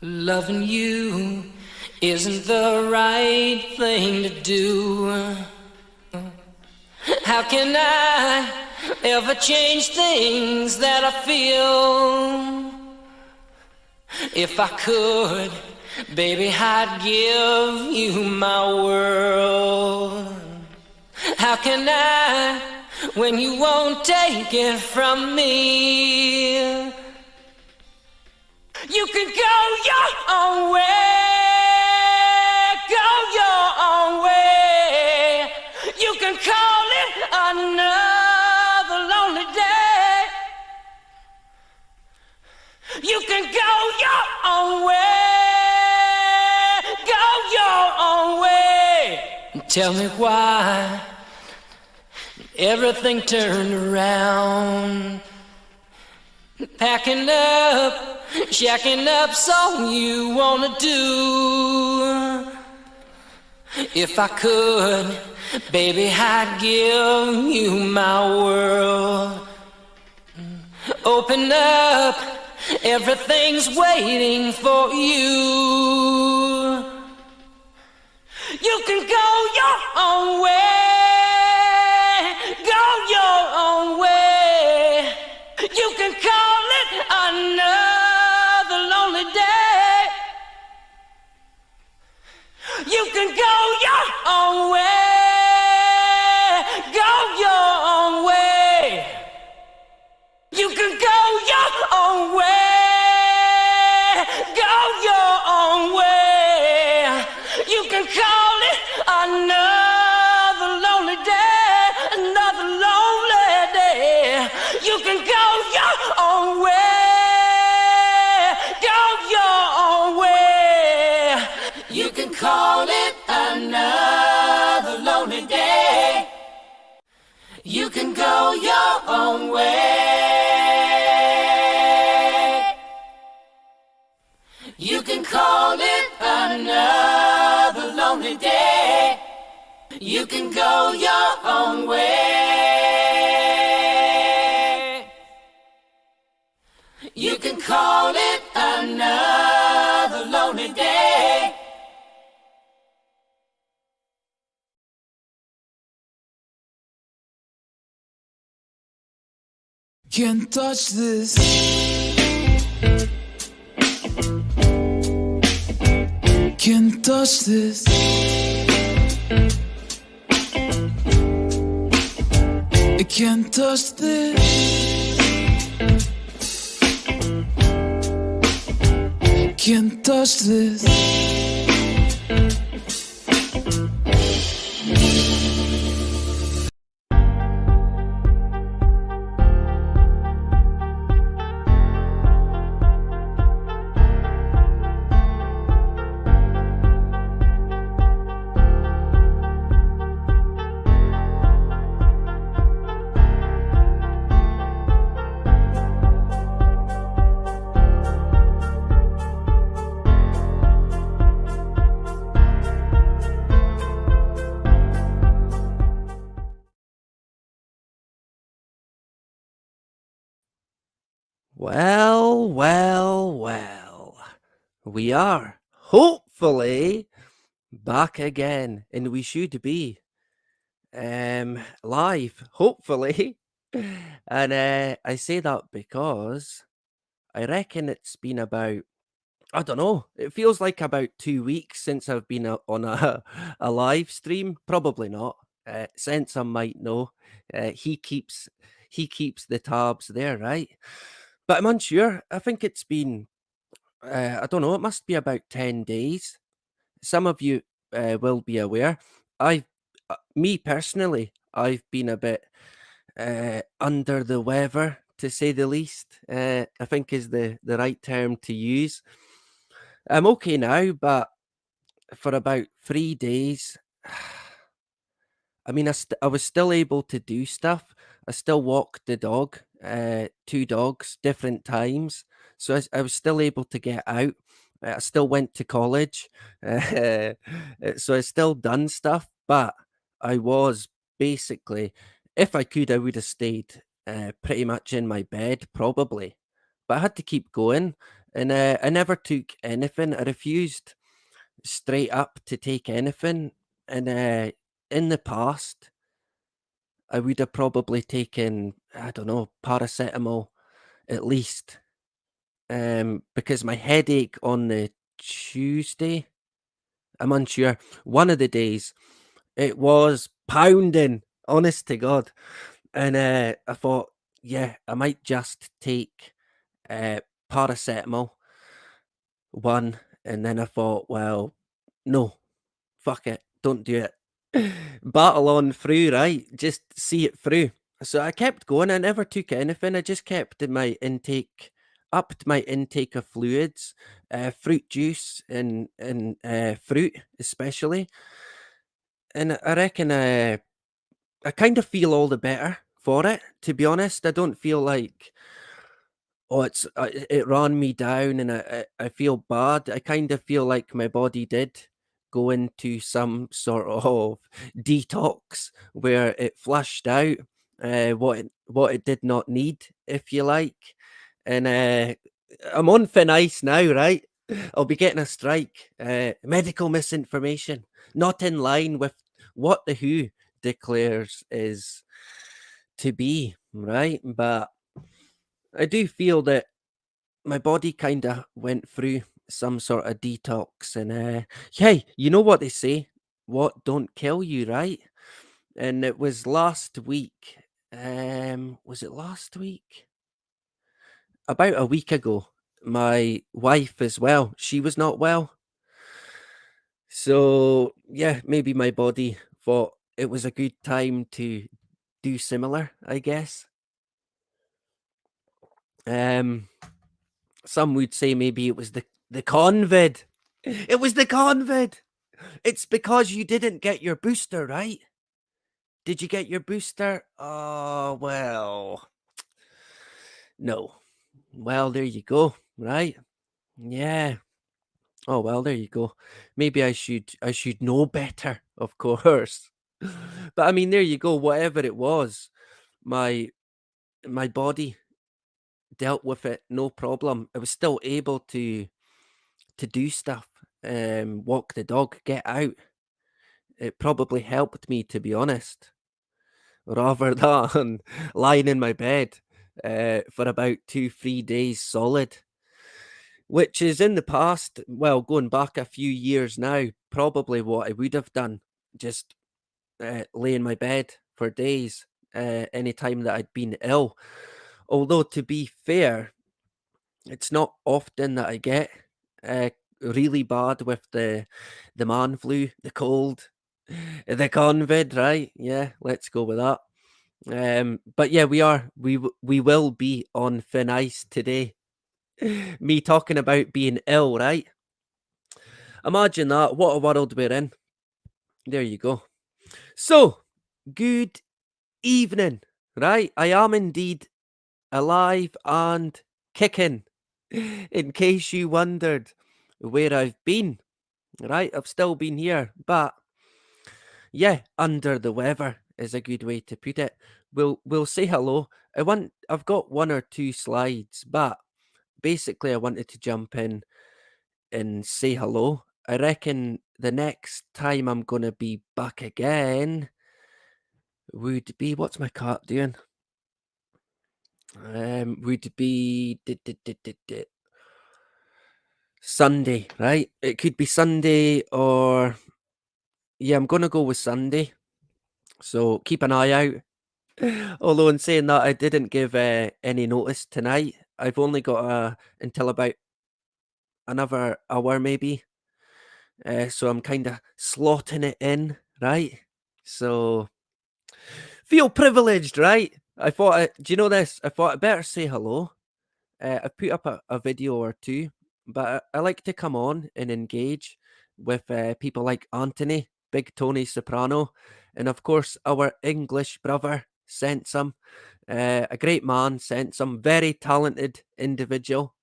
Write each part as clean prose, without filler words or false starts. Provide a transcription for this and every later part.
Loving you isn't the right thing to do. How can I ever change things that I feel? If I could, baby, I'd give you my world. How can I when you won't take it from me? You can go your own way, go your own way. You can call it another lonely day. You can go your own way, go your own way. Tell me why everything turned around. Packing up, shacking up, so you wanna do. If I could, baby, I'd give you my world. Open up, everything's waiting for you. You can go your own way, go your own way. You can call it another lonely day. You can go your own way, go your own way. You can go your own way, go your own way. You can call it another lonely day, another lonely day. You can go your own way, go your own way. You can call it another lonely day. You can go your own way. You can call it another lonely day. You can go your own way. You can call it another lonely day. Can't touch this. Can't touch this. I can't touch this. Can't touch this. Well. We are hopefully back again, and we should be live, hopefully. And I say that because I reckon it's been about, I don't know, it feels like about 2 weeks since I've been on a, a live stream. Probably not. Since I might know. He keeps the tabs there, right? But I'm unsure. I think it's been, I don't know, it must be about 10 days. Some of you will be aware. Me personally, I've been a bit under the weather, to say the least. I think is the right term to use. I'm okay now, but for about 3 days, I mean, I was still able to do stuff. I still walked the dog, 2 dogs, different times. So I was still able to get out. I still went to college. So I still done stuff, but I was basically, if I could, I would have stayed pretty much in my bed, probably. But I had to keep going. and I never took anything. I refused straight up to take anything, and in the past, I would have probably taken, I don't know, paracetamol at least, because my headache on the Tuesday, I'm unsure, one of the days, it was pounding, honest to God. And I thought, yeah, I might just take uh, paracetamol one. And then I thought, well, no, fuck it, don't do it. Battle on through, right? Just see it through. So I kept going. I never took anything. I just kept my intake, upped my intake of fluids, fruit juice and fruit especially. And I reckon I kind of feel all the better for it. To be honest, I don't feel like, oh, it ran me down and I feel bad. I kind of feel like my body did go into some sort of detox where it flushed out what it did not need, if you like. And I'm on thin ice now, right? I'll be getting a strike. Medical misinformation, not in line with what the WHO declares is to be, right? But I do feel that my body kind of went through some sort of detox, and hey, you know what they say, what don't kill you, right? And it was last week. Was it last week? About a week ago, my wife as well, she was not well. So yeah, maybe my body thought it was a good time to do similar, I guess. Um some would say maybe it was the convid. It was the convid. It's because you didn't get your booster, right? Did you get your booster? Oh, well, no. Well, there you go, right? Yeah. Oh, well, there you go. Maybe I should know better, of course. But I mean, there you go. Whatever it was, my my body dealt with it no problem. I was still able to do stuff, walk the dog, get out. It probably helped me, to be honest, rather than lying in my bed for about 2, 3 days solid, which is in the past, well, going back a few years now, probably what I would have done. Just lay in my bed for days any time that I'd been ill. Although, to be fair, it's not often that I get uh, really bad with the man flu, the cold, the convid, right? Yeah, let's go with that. But yeah, we will be on thin ice today. Me talking about being ill, right? Imagine that. What a world we're in. There you go. So, good evening, right? I am indeed alive and kicking. In case you wondered where I've been, right? I've still been here, but yeah, under the weather is a good way to put it. We'll say hello. I've got one or two slides, but basically I wanted to jump in and say hello. I reckon the next time I'm gonna be back again would be, what's my cat doing? Would be Sunday, right? It could be Sunday or yeah, I'm gonna go with Sunday. So keep an eye out. Although in saying that, I didn't give any notice tonight. I've only got until about another hour maybe. So I'm kind of slotting it in, right? So feel privileged, right? Do you know this? I thought I better say hello. I put up a video or two, but I like to come on and engage with people like Anthony, Big Tony Soprano, and of course our English brother sent some. A great man sent some, very talented individual,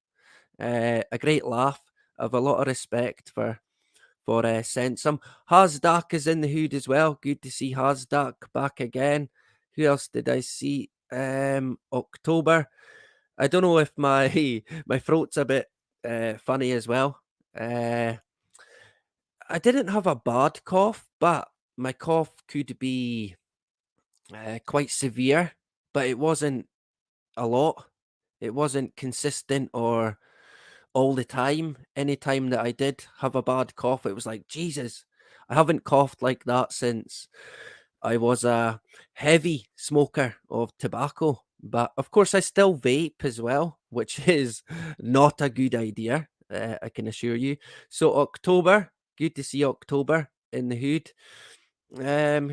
a great laugh. I've a lot of respect for Sensum. Hasdak is in the hood as well. Good to see Hasdak back again. Who else did I see? October. I don't know if my my throat's a bit funny as well. Uh, I didn't have a bad cough, but my cough could be quite severe, but it wasn't a lot. It wasn't consistent or all the time. Anytime that I did have a bad cough, it was like, Jesus, I haven't coughed like that since I was a heavy smoker of tobacco. But of course, I still vape as well, which is not a good idea, I can assure you. So, October, good to see October in the hood.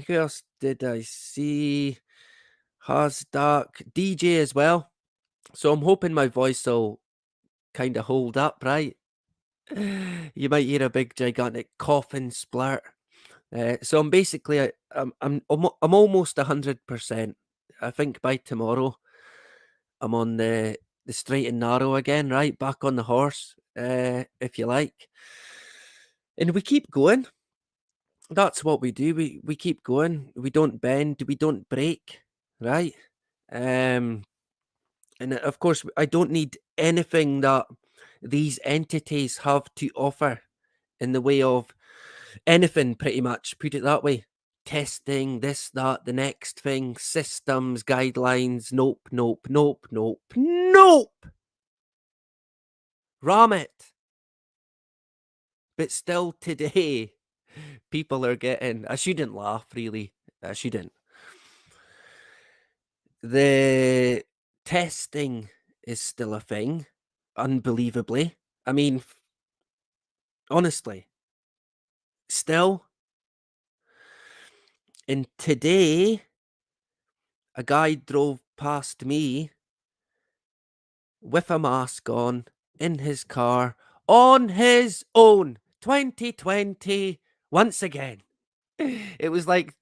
Who else did I see? Has Dark DJ as well. So, I'm hoping my voice will kind of hold up, right? You might hear a big gigantic coughing splurt. So I'm basically I'm almost 100%. I think by tomorrow I'm on the straight and narrow again, right? Back on the horse, if you like. And we keep going. That's what we do. We keep going. We don't bend. We don't break, right? Um, and of course, I don't need anything that these entities have to offer in the way of anything, pretty much. Put it that way. Testing, this, that, the next thing, systems, guidelines. Nope, nope, nope, nope, nope. Ram it. But still today, people are getting. I shouldn't laugh, really. I shouldn't. The testing is still a thing, unbelievably. I mean, honestly, still. And today, a guy drove past me with a mask on in his car on his own. 2020 once again. It was like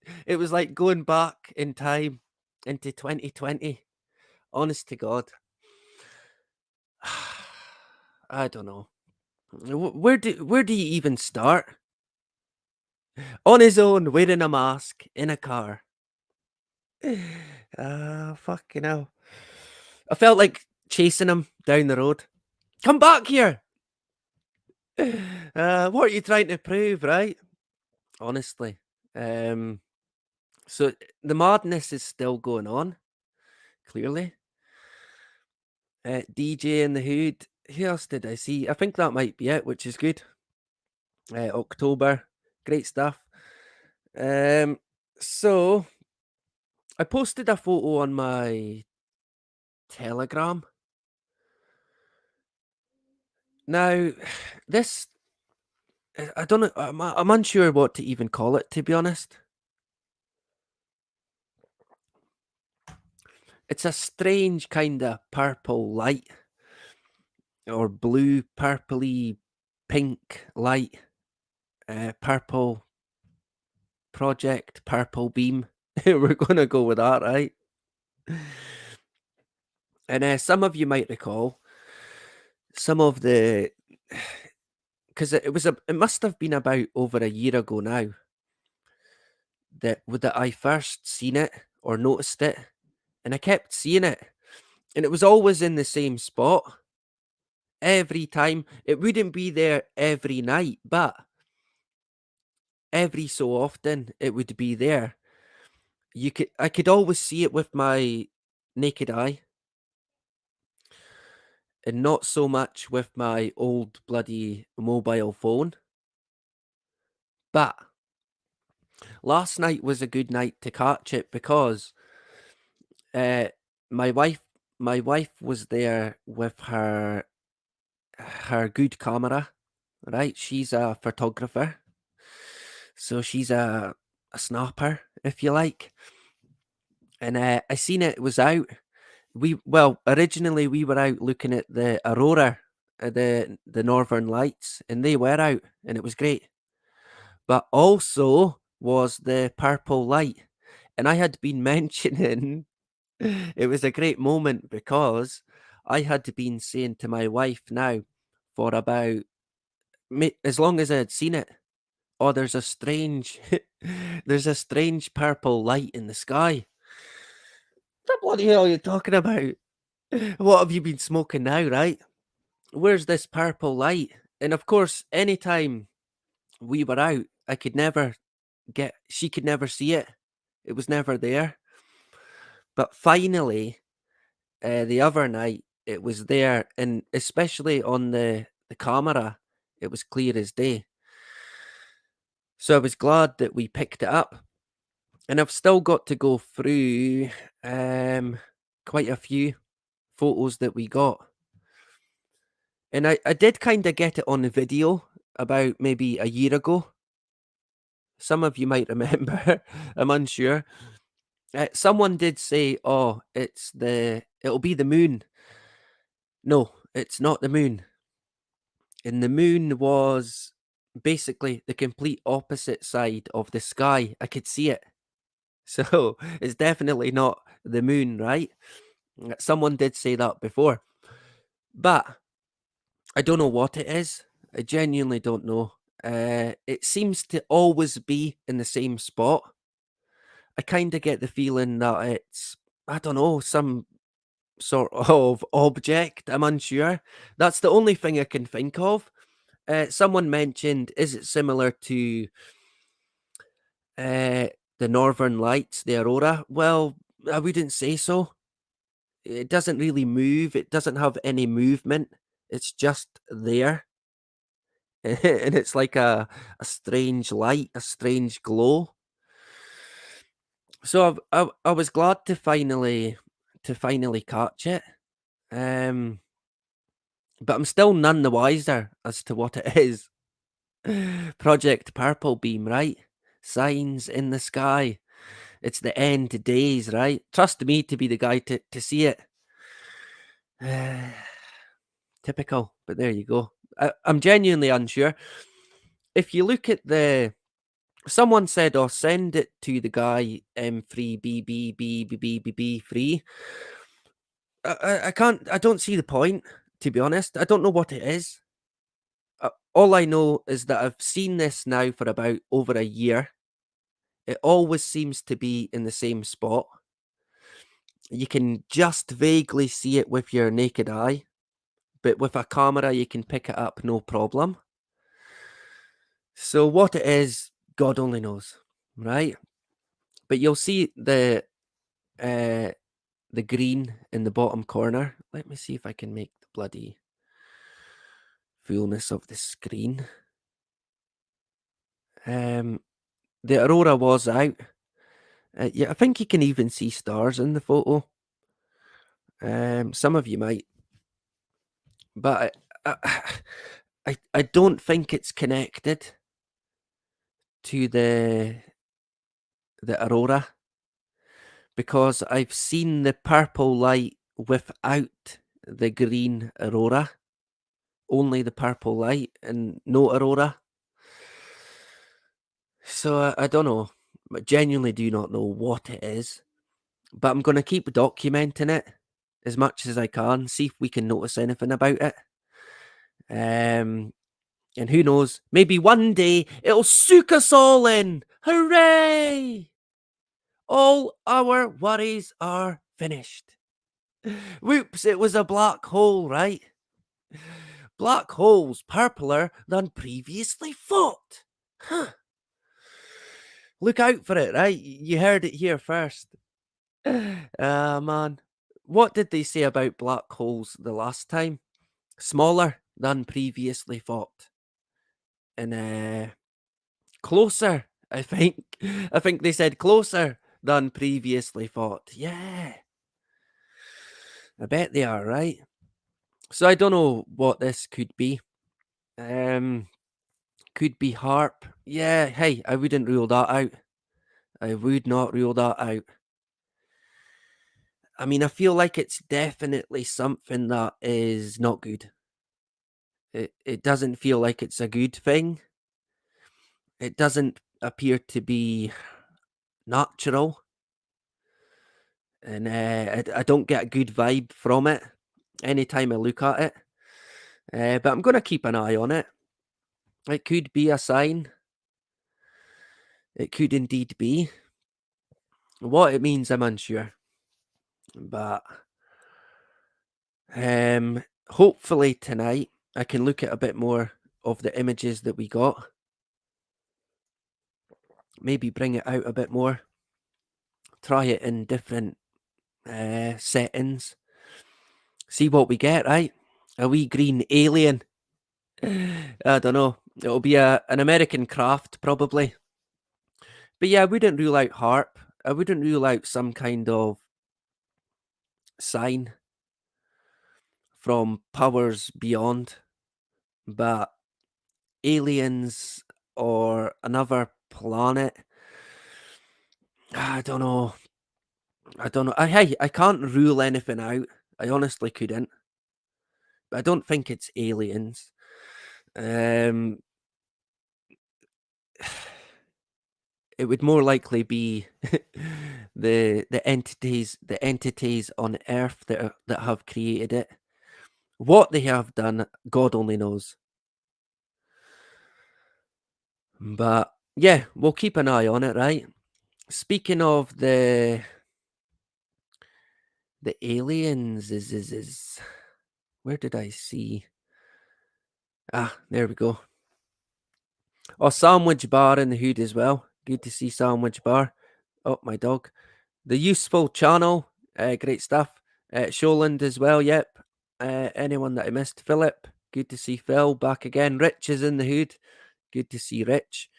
going back in time into 2020. Honest to God. I don't know. Where do you even start? On his own, wearing a mask in a car. Fucking hell. I felt like chasing him down the road. Come back here. What are you trying to prove, right? Honestly. So the madness is still going on, clearly. DJ in the Hood. Who else did I see? I think that might be it, which is good. October. Great stuff. So I posted a photo on my Telegram. Now, this I don't know. I'm unsure what to even call it, to be honest. It's a strange kind of purple light or blue, purpley, pink light. Purple project, purple beam. We're gonna go with that, right? And some of you might recall some of the because it must have been about over a year ago now that I first seen it or noticed it, and I kept seeing it, and it was always in the same spot every time. It wouldn't be there every night, but every so often it would be there. I could always see it with my naked eye, and not so much with my old bloody mobile phone. But last night was a good night to catch it because uh, my wife my wife was there with her good camera, right? She's a photographer, so she's a snapper, if you like. And I seen it was out. Originally we were out looking at the aurora, the northern lights, and they were out, and it was great. But also was the purple light, and I had been mentioning it was a great moment because I had been saying to my wife now for about as long as I had seen it. Oh, there's a strange, there's a strange purple light in the sky. What the bloody hell are you talking about? What have you been smoking now, right? where's this purple light? And of course, anytime we were out, she could never see it. It was never there. But finally, the other night, it was there, and especially on the camera, it was clear as day. So I was glad that we picked it up, and I've still got to go through quite a few photos that we got. And I did kind of get it on the video about maybe a year ago. Some of you might remember. I'm unsure. Someone did say, "Oh, it'll be the moon." No, it's not the moon. And the moon was basically the complete opposite side of the sky. I could see it. So it's definitely not the moon, right? Someone did say that before. But I don't know what it is. I genuinely don't know. It seems to always be in the same spot. I kind of get the feeling that it's, I don't know, some sort of object. I'm unsure. That's the only thing I can think of. Someone mentioned, is it similar to the Northern Lights, the aurora? Well, I wouldn't say so. It doesn't really move. It doesn't have any movement. It's just there. And it's like a strange light, a strange glow. So I was glad to finally catch it. But I'm still none the wiser as to what it is. Project Purple Beam, right? Signs in the sky. It's the end days, right? Trust me to be the guy to see it. Typical, but there you go. I'm genuinely unsure. If you look at someone said, "Oh, send it to the guy M3BBBBBB3." I can't. I don't see the point. To be honest, I don't know what it is. All I know is that I've seen this now for about over a year. It always seems to be in the same spot. You can just vaguely see it with your naked eye, but with a camera, you can pick it up no problem. So what it is, God only knows, right? But you'll see the green in the bottom corner. Let me see if I can make the bloody fullness of the screen. The aurora was out. Yeah, I think you can even see stars in the photo. Some of you might, but I don't think it's connected to the aurora, because I've seen the purple light without the green aurora, only the purple light and no aurora. So I don't know. I genuinely do not know what it is, but I'm going to keep documenting it as much as I can, see if we can notice anything about it. And who knows, maybe one day it'll soak us all in. Hooray! All our worries are finished. Whoops, it was a black hole, right? Black holes purpler than previously thought. Huh. Look out for it, right? You heard it here first. Man. What did they say about black holes the last time? Smaller than previously thought. And closer, I think. I think they said closer than previously thought. Yeah. I bet they are, right? So I don't know what this could be. Could be HARP. Yeah, hey, I wouldn't rule that out. I would not rule that out. I mean, I feel like it's definitely something that is not good. It doesn't feel like it's a good thing. It doesn't appear to be natural. And I don't get a good vibe from it anytime I look at it. But I'm going to keep an eye on it. It could be a sign. It could indeed be. What it means, I'm unsure. But hopefully tonight I can look at a bit more of the images that we got. Maybe bring it out a bit more. Try it in different settings. See what we get, right? A wee green alien. I don't know. It'll be an American craft, probably. But yeah, I wouldn't rule out harp. I wouldn't rule out some kind of sign from powers beyond. But aliens or another planet, I don't know. I don't know. I can't rule anything out. I honestly couldn't. I don't think it's aliens. Um, it would more likely be the entities on Earth that have created it. What they have done, God only knows. But yeah, we'll keep an eye on it, right? Speaking of the aliens, is where did I see? Ah, there we go. Oh, Sandwich Bar in the hood as well. Good to see Sandwich Bar. Oh, my dog. The Useful Channel. Great stuff. Showland as well, yep. Anyone that I missed? Philip. Good to see Phil back again. Rich is in the hood. Good to see Rich.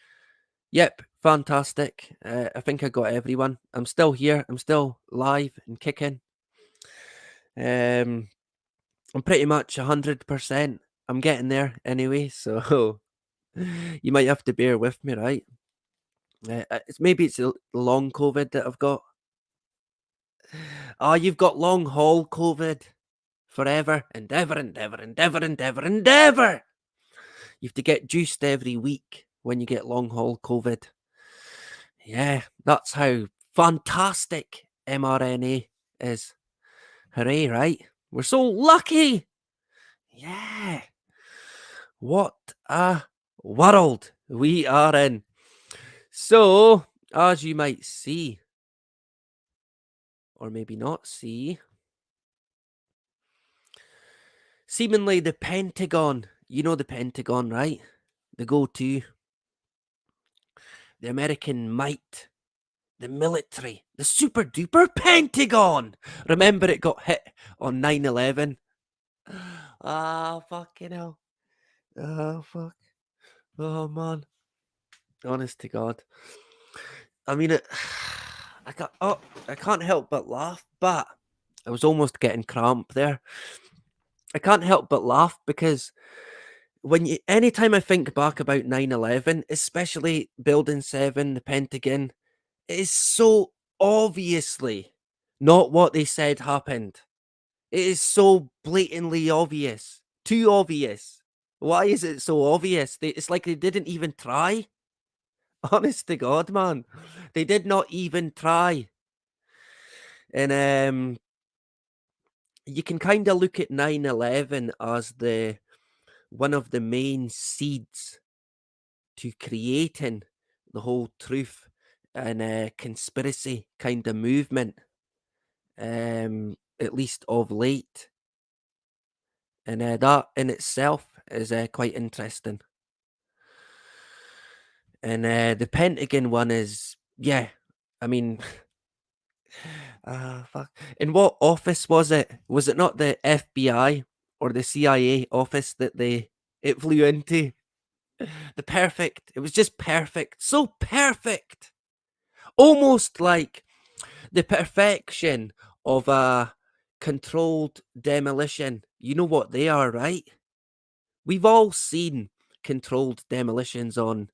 Yep, fantastic. I think I got everyone. I'm still here. I'm still live and kicking. I'm pretty much 100%. I'm getting there anyway, so you might have to bear with me, right? Maybe it's the long COVID that I've got. Oh, you've got long haul COVID forever and ever and ever and ever and ever and ever. You have to get juiced every week when you get long haul COVID. Yeah, that's how fantastic mRNA is. Hooray, right? We're so lucky. Yeah. What a world we are in. So, as you might see, or maybe not see, seemingly the Pentagon, you know the Pentagon, right? The go-to, the American might, the military, the super duper Pentagon. Remember it got hit on 9/11? Ah, fucking hell. Oh, fuck. Oh, man. Honest to God. I mean, I can't help but laugh, but I was almost getting cramp there. I can't help but laugh because anytime I think back about 9/11, especially Building 7, the Pentagon, it is so obviously not what they said happened. It is so blatantly obvious. Too obvious. Why is it so obvious? It's like they didn't even try. Honest to God, man. They did not even try. And you can kind of look at 9/11 as one of the main seeds to creating the whole truth and conspiracy kind of movement, at least of late. And that in itself is quite interesting. And the Pentagon one is, yeah, I mean, fuck. In what office was it? Was it not the FBI or the CIA office that it flew into? It was just perfect. So perfect. Almost like the perfection of a controlled demolition. You know what they are, right? We've all seen controlled demolitions on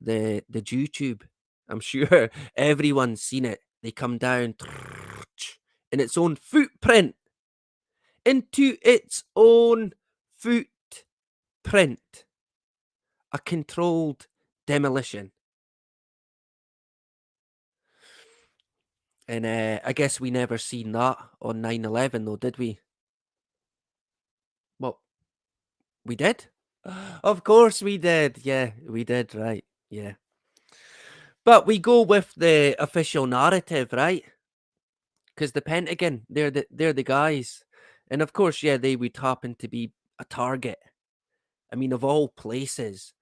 the YouTube. I'm sure everyone's seen it. They come down in its own footprint, into its own footprint. A controlled demolition. And I guess we never seen that on 9/11 though, did we? Well, we did? Of course we did. Yeah, we did, right. Yeah. But we go with the official narrative, right? Because the Pentagon, they're the guys. And of course, yeah, they would happen to be a target. I mean, of all places.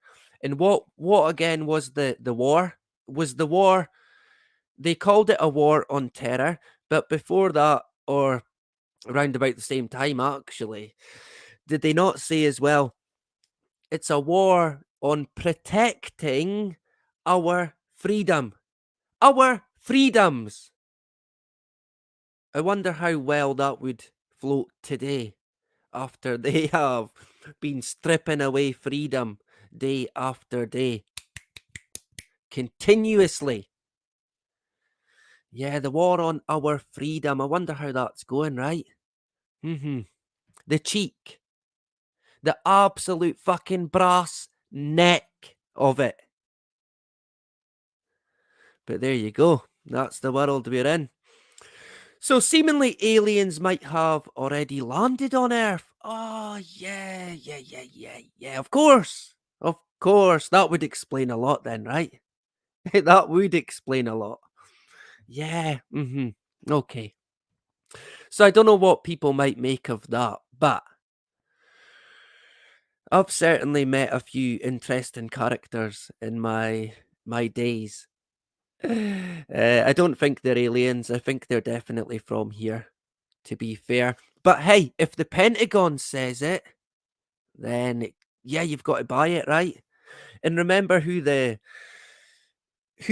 And what again was the war? Was the war, they called it a war on terror, but before that, or around about the same time actually, did they not say as well, it's a war on protecting our freedom? Our freedoms. I wonder how well that would float today after they have been stripping away freedom day after day, continuously. Yeah, the war on our freedom. I wonder how that's going, right? The cheek, the absolute fucking brass neck of it. But there you go. That's the world we're in. So seemingly aliens might have already landed on Earth. Oh, yeah. Of course. Of course. That would explain a lot then, right? That would explain a lot. Yeah. Okay. So I don't know what people might make of that, but I've certainly met a few interesting characters in my days. I don't think they're aliens. I think they're definitely from here, to be fair. But hey, if the Pentagon says it, then yeah, you've got to buy it, right? And remember who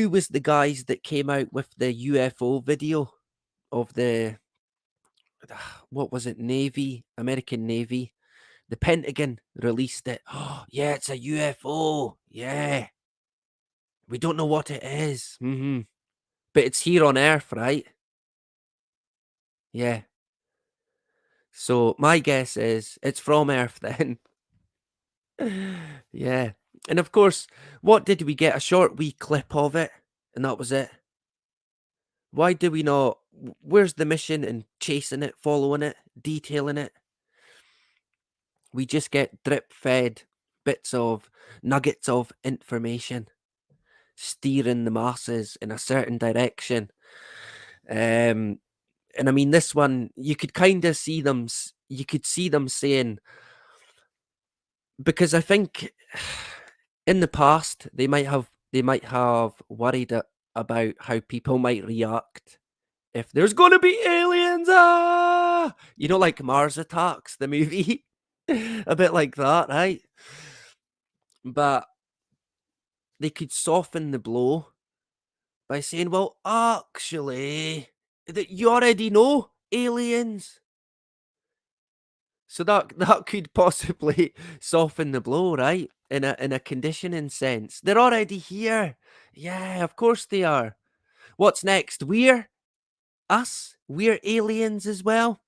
was the guys that came out with the UFO video of the, what was it, Navy, American Navy? The Pentagon released it. Oh, yeah, it's a UFO. Yeah. We don't know what it is. But it's here on Earth, right? Yeah. So my guess is it's from Earth then. Yeah. And of course, what did we get? A short wee clip of it, and that was it. Why do we not? Where's the mission and chasing it, following it, detailing it? We just get drip fed bits of nuggets of information, steering the masses in a certain direction. And I mean, this one, you could kind of see them, you could see them saying, because I think in the past they might have worried about how people might react if there's going to be aliens. Like Mars Attacks, the movie, a bit like that, right? But they could soften the blow by saying, well, actually, that you already know aliens. So that could possibly soften the blow, right? In a conditioning sense. They're already here. Yeah, of course they are. What's next? We're us? We're aliens as well?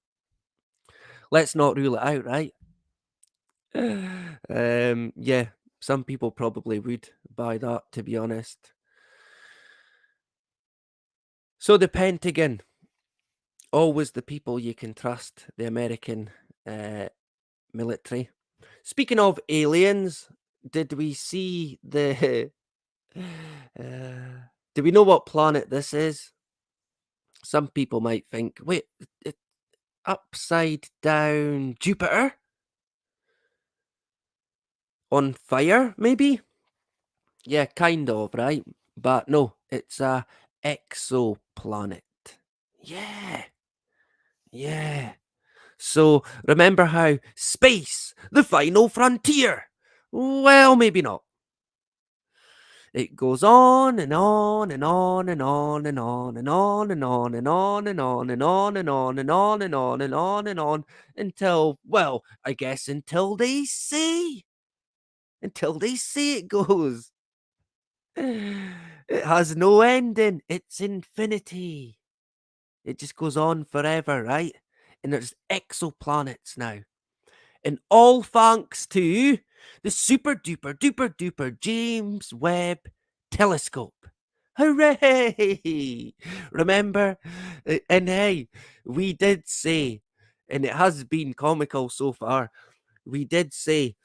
Let's not rule it out, right? Yeah, some people probably would buy that, to be honest. So the Pentagon, always the people you can trust, the American military. Speaking of aliens, did we see the do we know what planet this is? Some people might think, wait, upside down Jupiter? On fire, maybe? Yeah, kind of, right? But no, it's a exoplanet. Yeah, yeah. So remember how space, the final frontier? Well, maybe not. It goes on and on and on and on and on and on and on and on and on and on and on and on and on and on and on until, well, I guess until they say it goes. It has no ending. It's infinity. It just goes on forever, right? And there's exoplanets now. And all thanks to the super duper duper duper James Webb telescope. Hooray! Remember? And hey, we did say, and it has been comical so far, we did say,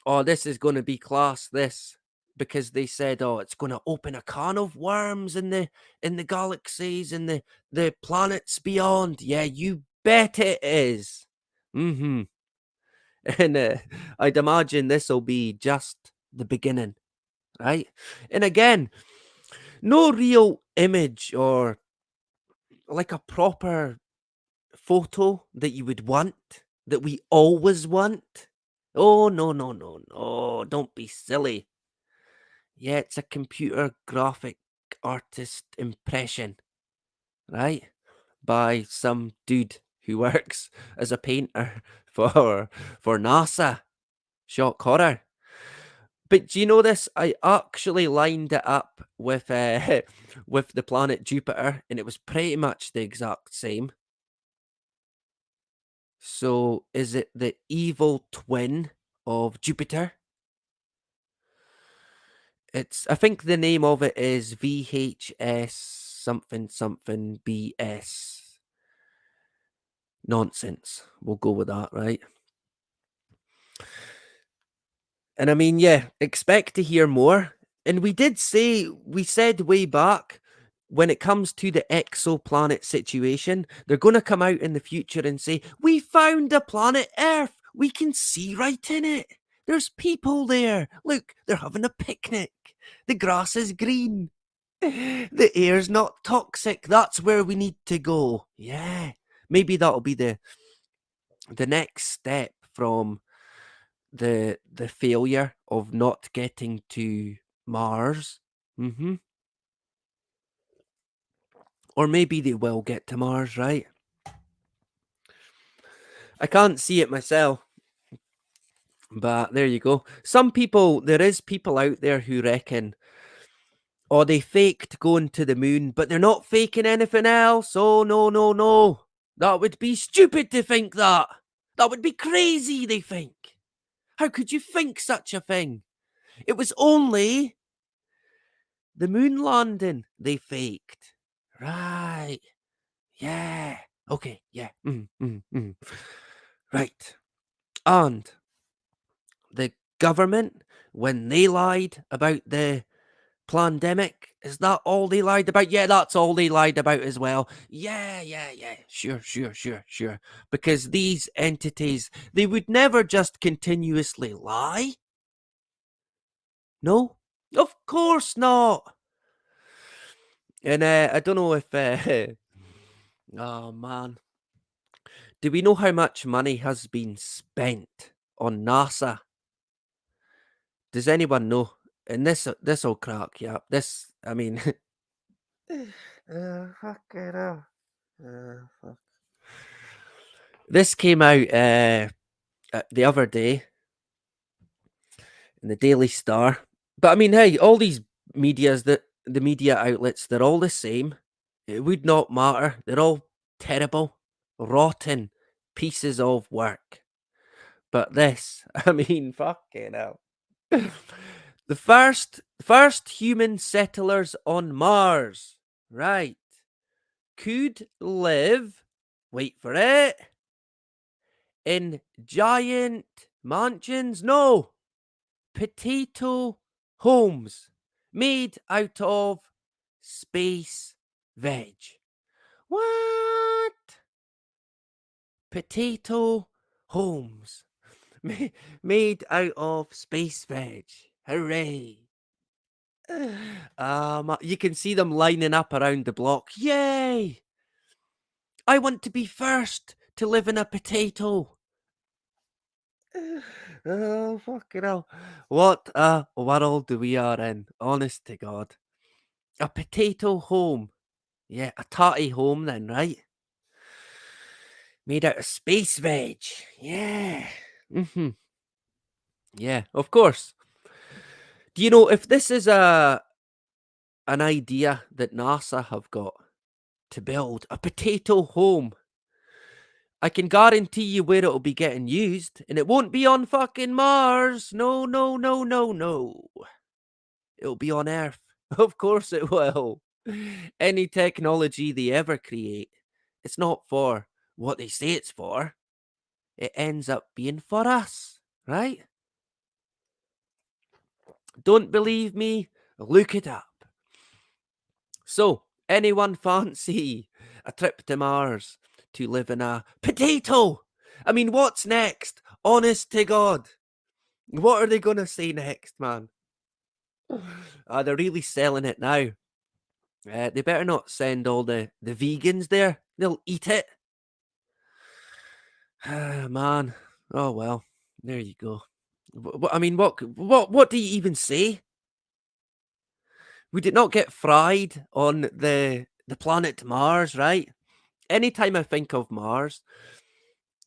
oh, this is going to be class, this. Because they said, oh, it's going to open a can of worms in the galaxies and the planets beyond. Yeah, you bet it is. Mm-hmm. And I'd imagine this will be just the beginning, right? And again, no real image or like a proper photo that you would want, that we always want. Oh, no, no, no, no, don't be silly. Yeah, it's a computer graphic artist impression, right? By some dude who works as a painter for NASA. Shock horror. But do you know this? I actually lined it up with with the planet Jupiter, and it was pretty much the exact same. So is it the evil twin of Jupiter? I think the name of it is VHS something something BS. Nonsense. We'll go with that, right? And I mean, yeah, expect to hear more. And we said way back, when it comes to the exoplanet situation, they're going to come out in the future and say, we found a planet Earth. We can see right in it. There's people there. Look, they're having a picnic. The grass is green. The air's not toxic. That's where we need to go. Yeah. Maybe that'll be the next step from the failure of not getting to Mars. Mm-hmm. Or maybe they will get to Mars, right? I can't see it myself, but there you go. There is people out there who reckon, oh, they faked going to the moon, but they're not faking anything else. Oh, no, no, no. That would be stupid to think that. That would be crazy, they think. How could you think such a thing? It was only the moon landing they faked. Right. Yeah. Okay. Yeah. Right. And the government, when they lied about the pandemic, is that all they lied about? Yeah, that's all they lied about as well. Yeah, yeah, yeah. Sure, sure, sure, sure. Because these entities, they would never just continuously lie. No, of course not. And I don't know if, oh man, do we know how much money has been spent on NASA? Does anyone know? And this'll crack you up. This, I mean, fuck it up. Fuck. This came out the other day in the Daily Star. But I mean, hey, all these the media outlets, they're all the same. It would not matter. They're all terrible, rotten pieces of work. But this, I mean, fucking hell. The first human settlers on Mars, right, could live, wait for it, in giant mansions. No, potato homes made out of space veg. What? Potato homes made out of space veg. Hooray. You can see them lining up around the block. Yay! I want to be first to live in a potato. Oh, fucking hell. What a world we are in, honest to God. A potato home. Yeah, a tatty home then, right? Made out of space veg. Yeah. Mm-hmm. Yeah, of course. Do you know if this is an idea that NASA have got to build a potato home? I can guarantee you where it'll be getting used, and it won't be on fucking Mars. No, no, no, no, no. It'll be on Earth. Of course it will. Any technology they ever create, it's not for what they say it's for. It ends up being for us, right? Don't believe me? Look it up. So, anyone fancy a trip to Mars to live in a potato I mean, what's next? Honest to God. What are they going to say next, man? They're really selling it now. They better not send all the vegans there. They'll eat it. Man. Oh, well. There you go. I mean, what do you even say? We did not get fried on the planet Mars, right? Anytime I think of Mars,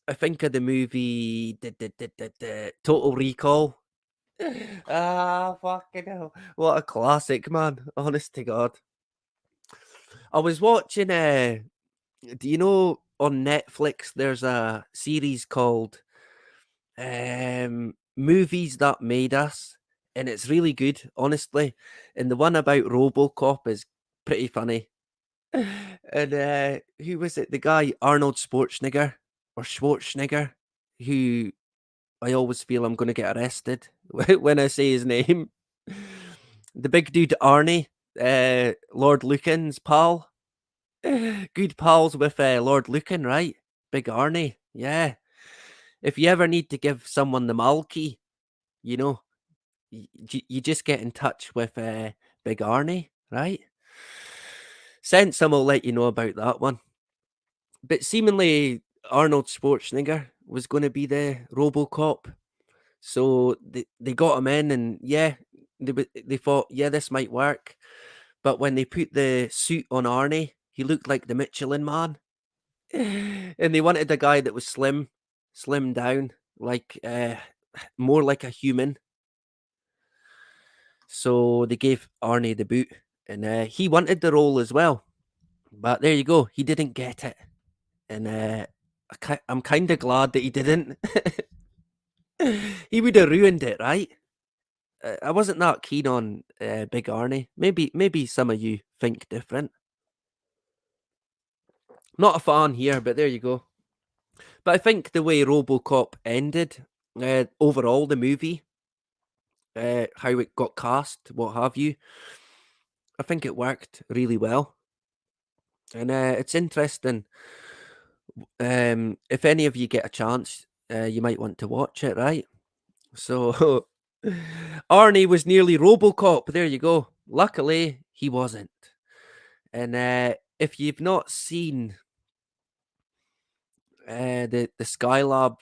I think of the movie Total Recall. Fucking hell. What a classic, man. Honest to God. I was watching do you know on Netflix there's a series called Movies That Made Us, and it's really good, honestly. And the one about RoboCop is pretty funny. And who was it? The guy Arnold Schwarzenegger or Schwarzenegger, who I always feel I'm going to get arrested when I say his name. The big dude Arnie, Lord Lucan's pal. Good pals with Lord Lucan, right? Big Arnie, yeah. If you ever need to give someone the Malky, you know, you just get in touch with Big Arnie, right? Sensum will let you know about that one. But seemingly Arnold Schwarzenegger was going to be the RoboCop, so they got him in, and yeah, they thought, yeah, this might work. But when they put the suit on Arnie, he looked like the Michelin Man, and they wanted a guy that was slim down, like more like a human. So they gave Arnie the boot, and he wanted the role as well. But there you go, he didn't get it, and I'm kind of glad that he didn't. He would have ruined it, right? I wasn't that keen on Big Arnie. Maybe some of you think different. Not a fan here, but there you go. But I think the way RoboCop ended, overall the movie, how it got cast, what have you, I think it worked really well, and it's interesting. If any of you get a chance, you might want to watch it, right? So Arnie was nearly RoboCop. There you go. Luckily, he wasn't. And if you've not seen the Skylab,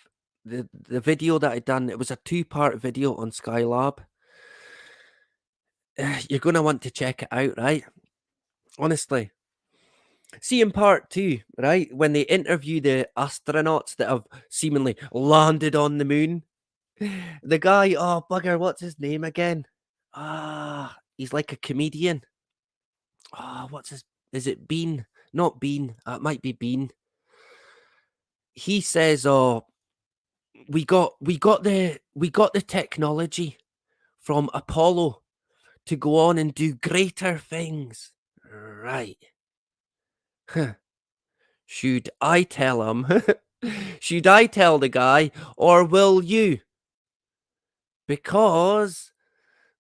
the video that I done, it was a 2-part video on Skylab. You're gonna want to check it out, right? Honestly. See in part 2, right, when they interview the astronauts that have seemingly landed on the moon, the guy, oh bugger, what's his name again? He's like a comedian. What's his? Is it Bean? Not Bean. It might be Bean. He says, "Oh, we got the technology from Apollo to go on and do greater things." Right. Huh. Should I tell him? Should I tell the guy, or will you? Because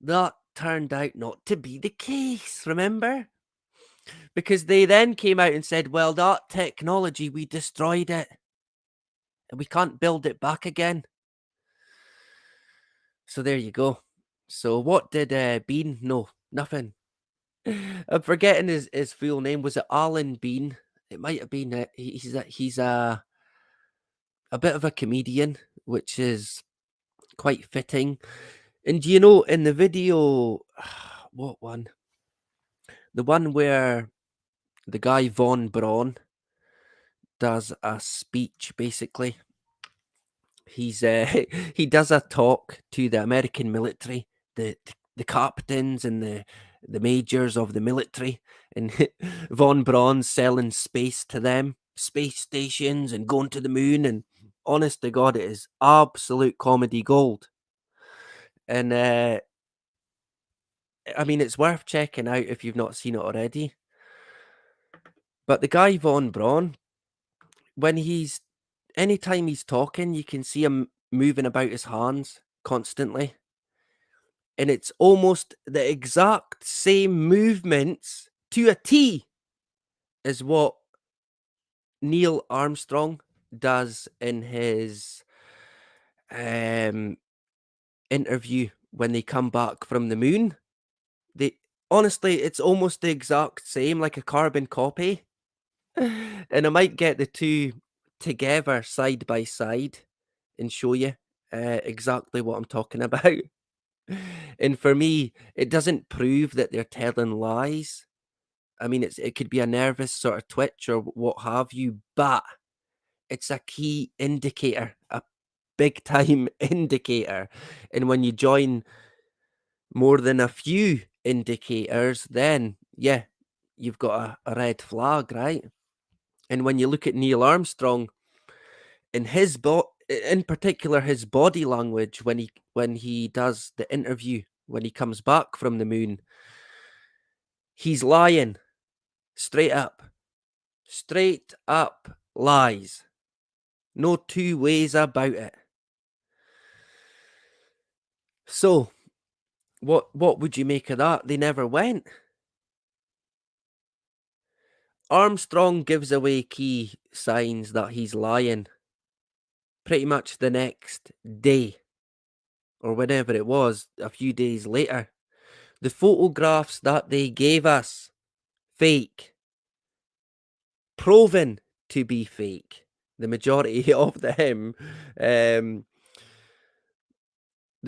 that turned out not to be the case, remember? Because they then came out and said, well, that technology, we destroyed it. And we can't build it back again. So there you go. So what did Bean? No, nothing. I'm forgetting his full name. Was it Alan Bean? It might have been. He's a bit of a comedian, which is quite fitting. And you know, in the video, what one? The one where the guy Von Braun does a speech, basically. He's he does a talk to the American military, the captains and the majors of the military, and Von Braun's selling space to them, space stations and going to the moon, and honest to God, it is absolute comedy gold. And I mean, it's worth checking out if you've not seen it already. But the guy Von Braun, anytime he's talking, you can see him moving about his hands constantly. And it's almost the exact same movements to a T as what Neil Armstrong does in his um, interview when they come back from the moon. They honestly, it's almost the exact same, like a carbon copy. And I might get the two together side by side and show you exactly what I'm talking about. And for me, it doesn't prove that they're telling lies. I mean, it could be a nervous sort of twitch or what have you, but it's a key indicator, a big time indicator. And when you join more than a few indicators, then yeah, you've got a red flag, right? And when you look at Neil Armstrong in in particular his body language when he does the interview when he comes back from the moon, he's lying straight up, straight up lies. No two ways about it. So, what would you make of that? They never went. Armstrong gives away key signs that he's lying pretty much the next day, or whenever it was, a few days later. The photographs that they gave us, fake. Proven to be fake. The majority of them. The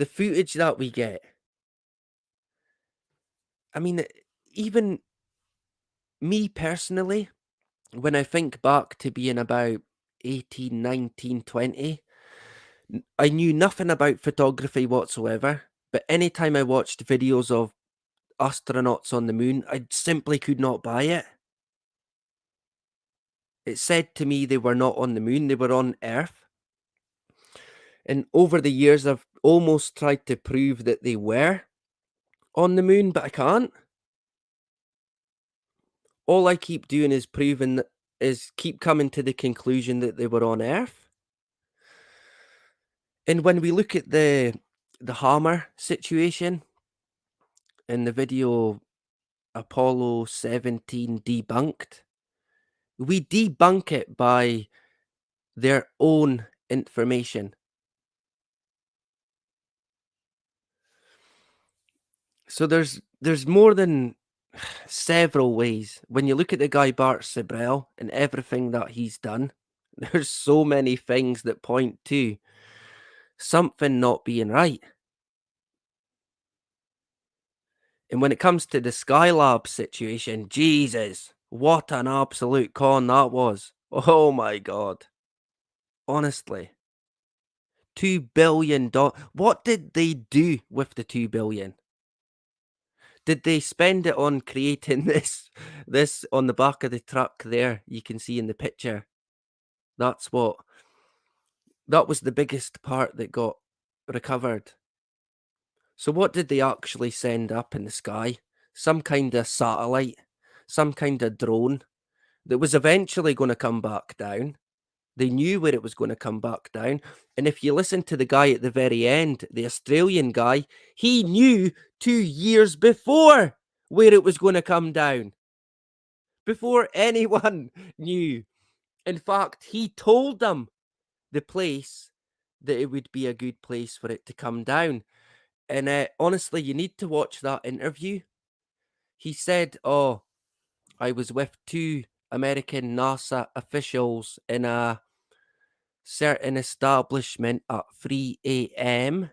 footage that we get. I mean, even me personally, when I think back to being about 18, 19, 20, I knew nothing about photography whatsoever. But anytime I watched videos of astronauts on the moon, I simply could not buy it. It said to me they were not on the moon, they were on Earth. And over the years, I've almost tried to prove that they were on the moon, but I can't. All I keep doing is keep coming to the conclusion that they were on Earth. And when we look at the hammer situation in the video Apollo 17 debunked, we debunk it by their own information. So there's more than several ways. When you look at the guy Bart Sibrel and everything that he's done, there's so many things that point to something not being right. And when it comes to the Skylab situation, Jesus, what an absolute con that was. Oh my God. Honestly. $2 billion. What did they do with the 2 billion? Did they spend it on creating this on the back of the truck there? You can see in the picture. That was the biggest part that got recovered. So what did they actually send up in the sky? Some kind of satellite, some kind of drone that was eventually going to come back down. They knew where it was going to come back down. And if you listen to the guy at the very end, the Australian guy, he knew 2 years before where it was going to come down. Before anyone knew. In fact, he told them the place that it would be a good place for it to come down. And honestly, you need to watch that interview. He said, "Oh, I was with 2 American NASA officials in a certain establishment at 3 a.m.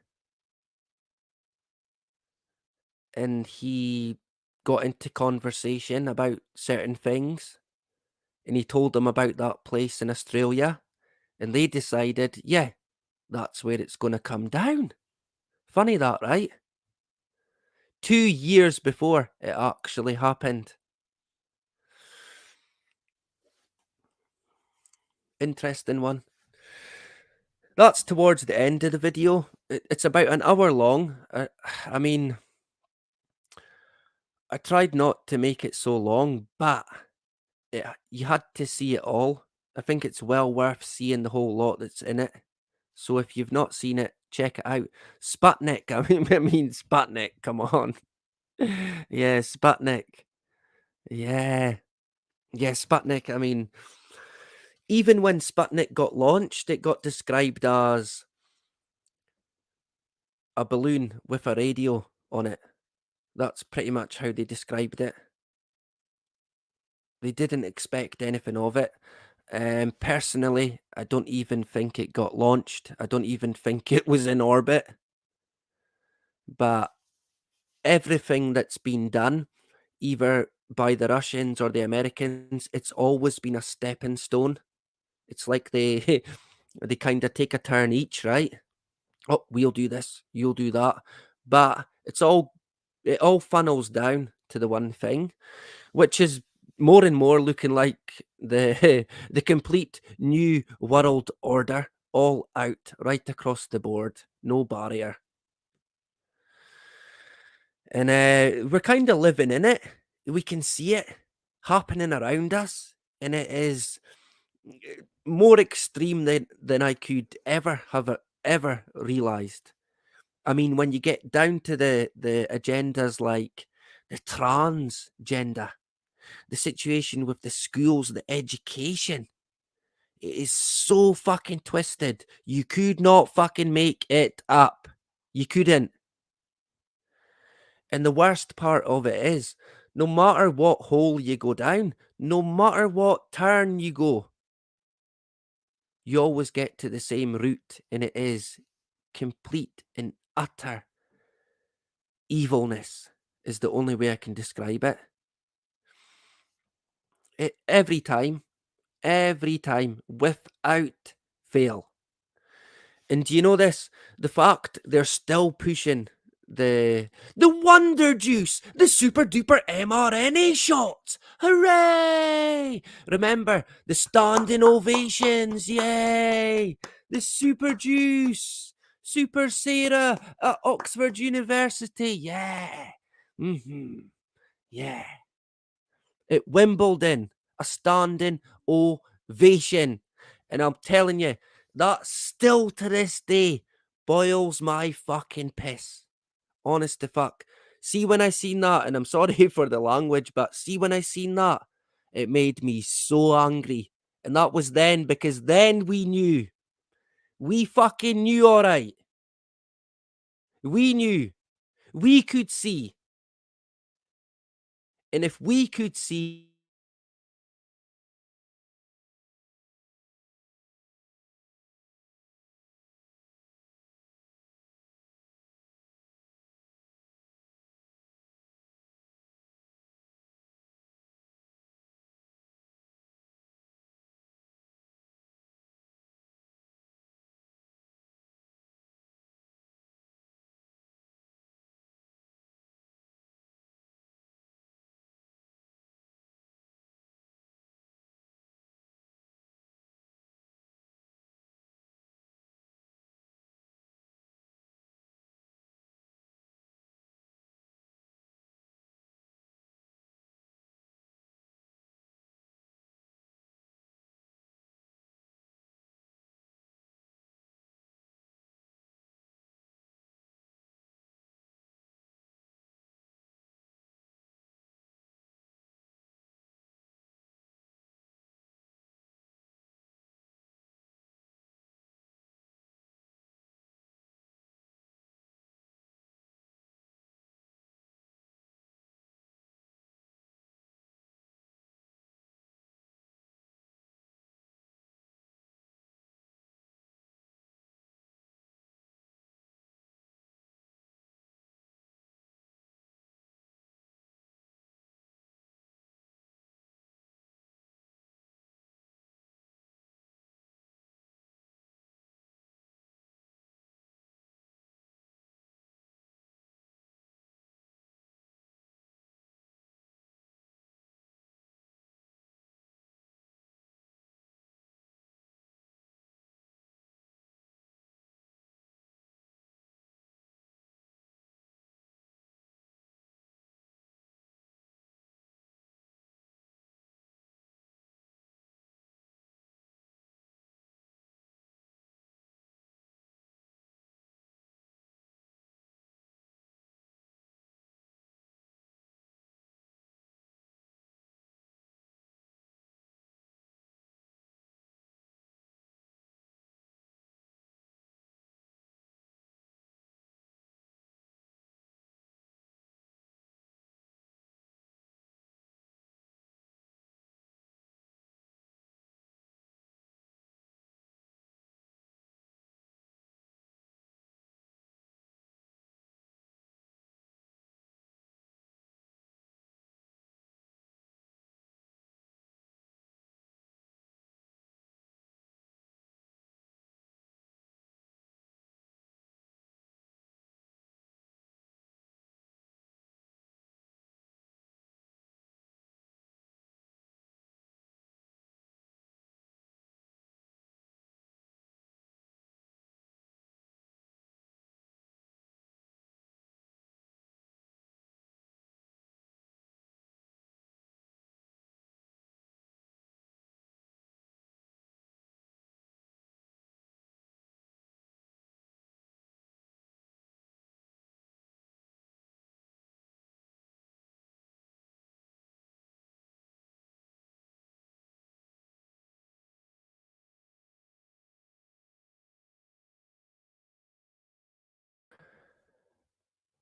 and he got into conversation about certain things. And he told them about that place in Australia. And they decided, yeah, that's where it's going to come down." Funny that, right? 2 years before it actually happened. Interesting one. That's towards the end of the video. It's about an hour long. I mean, I tried not to make it so long, but you had to see it all. I think it's well worth seeing the whole lot that's in it. So if you've not seen it, check it out. Sputnik, I mean Sputnik, come on. Yeah, Sputnik. Yeah. Yeah, Sputnik, I mean, even when Sputnik got launched, it got described as a balloon with a radio on it. That's pretty much how they described it. They didn't expect anything of it. Personally, I don't even think it got launched. I don't even think it was in orbit. But everything that's been done, either by the Russians or the Americans, it's always been a stepping stone. It's like they they kind of take a turn each, right? Oh, we'll do this, you'll do that. But it all funnels down to the one thing, which is more and more looking like the the complete new world order, all out, right across the board, no barrier. And we're kind of living in it. We can see it happening around us, and it is more extreme than I could ever have ever realized. I mean, when you get down to the agendas like the transgender, the situation with the schools, the education, it is so fucking twisted. You could not fucking make it up. You couldn't. And the worst part of it is, no matter what hole you go down, no matter what turn you go, you always get to the same route, and it is complete and utter evilness, is the only way I can describe it. Every time, without fail. And do you know this? The fact they're still pushing the wonder juice, the super duper mRNA shots. Hooray! Remember the standing ovations, yay! The super juice, super Sarah at Oxford University, yeah. Yeah. At Wimbledon, a standing ovation. And I'm telling you, that still to this day boils my fucking piss. Honest to fuck. See, when I seen that, and I'm sorry for the language, but see, when I seen that, it made me so angry. And that was then, because then we knew. We fucking knew, alright. We knew. We could see. And if we could see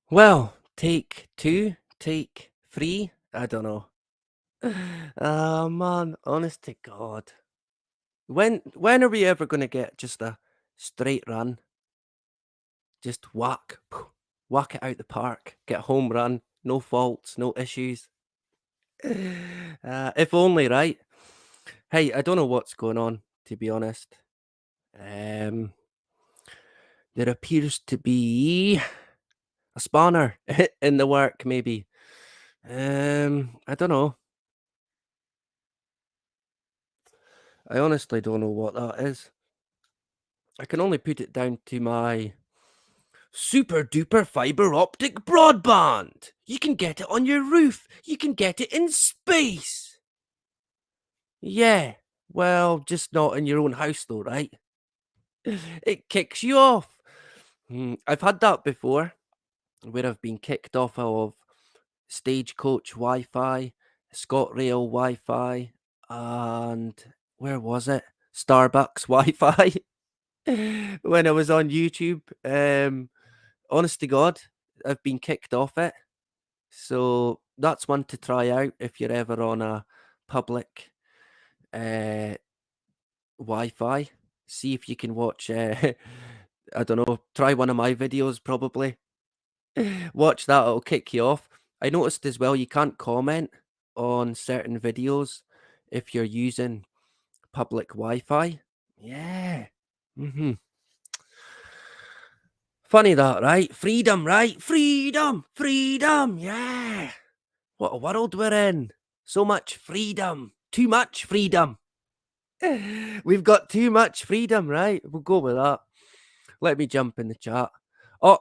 Well, take two, take three. I don't know. Oh man, honest to God. When are we ever gonna get just a straight run? Just whack, whack it out the park, get a home run, no faults, no issues. If only, right? Hey, I don't know what's going on, to be honest. Um, there appears to be a spanner in the work, maybe. I don't know. I honestly don't know what that is. I can only put it down to my super duper fiber optic broadband. You can get it on your roof. You can get it in space. Yeah, well, just not in your own house, though, right? It kicks you off. I've had that before, where I've been kicked off of Stagecoach Wi-Fi, ScotRail Wi-Fi, and where was it? Starbucks Wi-Fi. When I was on YouTube. Honest to God, I've been kicked off it. So that's one to try out if you're ever on a public Wi-Fi. See if you can watch. I don't know. Try one of my videos, probably. Watch that; it'll kick you off. I noticed as well you can't comment on certain videos if you're using public Wi-Fi. Yeah. hmm Funny that, right? Freedom, right? Freedom, freedom. Yeah. What a world we're in. So much freedom. Too much freedom. We've got too much freedom, right? We'll go with that. Let me jump in the chat. Oh,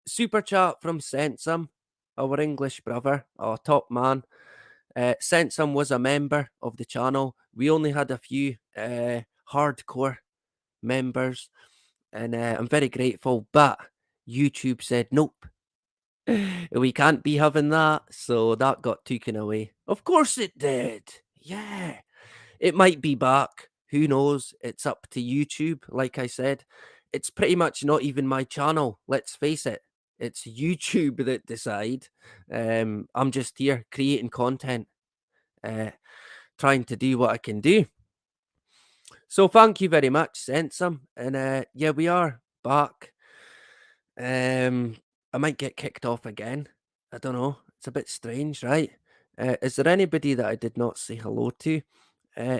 super chat from Sensum, our English brother, our top man. Sensum was a member of the channel. We only had a few hardcore members, and I'm very grateful. But YouTube said nope. We can't be having that, so that got taken away. Of course it did. Yeah. It might be back. Who knows? It's up to YouTube. Like I said, it's pretty much not even my channel. Let's face it. It's YouTube that decide. I'm just here creating content, uh, trying to do what I can do. So thank you very much, Sensum. And yeah, we are back. I might get kicked off again. I don't know. It's a bit strange, right? Is there anybody that I did not say hello to?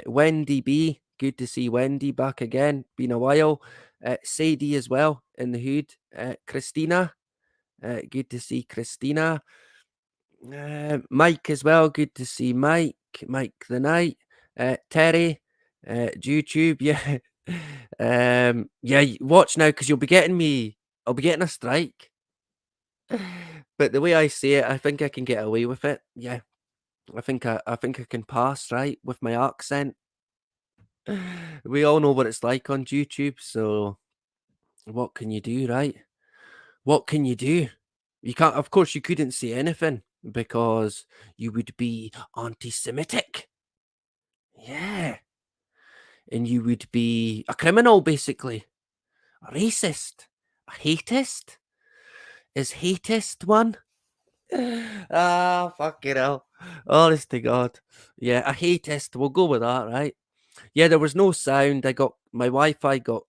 Wendy B, good to see Wendy back again. Been a while. Sadie as well in the hood. Christina, good to see Christina. Mike as well, good to see Mike. Mike the Knight. Terry, YouTube, yeah. Yeah, watch now because you'll be getting me. I'll be getting a strike. But the way I see it, I think I can get away with it. Yeah, I think I can pass right with my accent. We all know what it's like on YouTube, so what can you do, right? What can you do? You can't, of course, you couldn't say anything because you would be anti Semitic. Yeah. And you would be a criminal, basically. A racist. A hatist. Is hatist one? Fucking hell. Honest to God. Yeah, a hatist. We'll go with that, right? Yeah, there was no sound. My Wi-Fi got,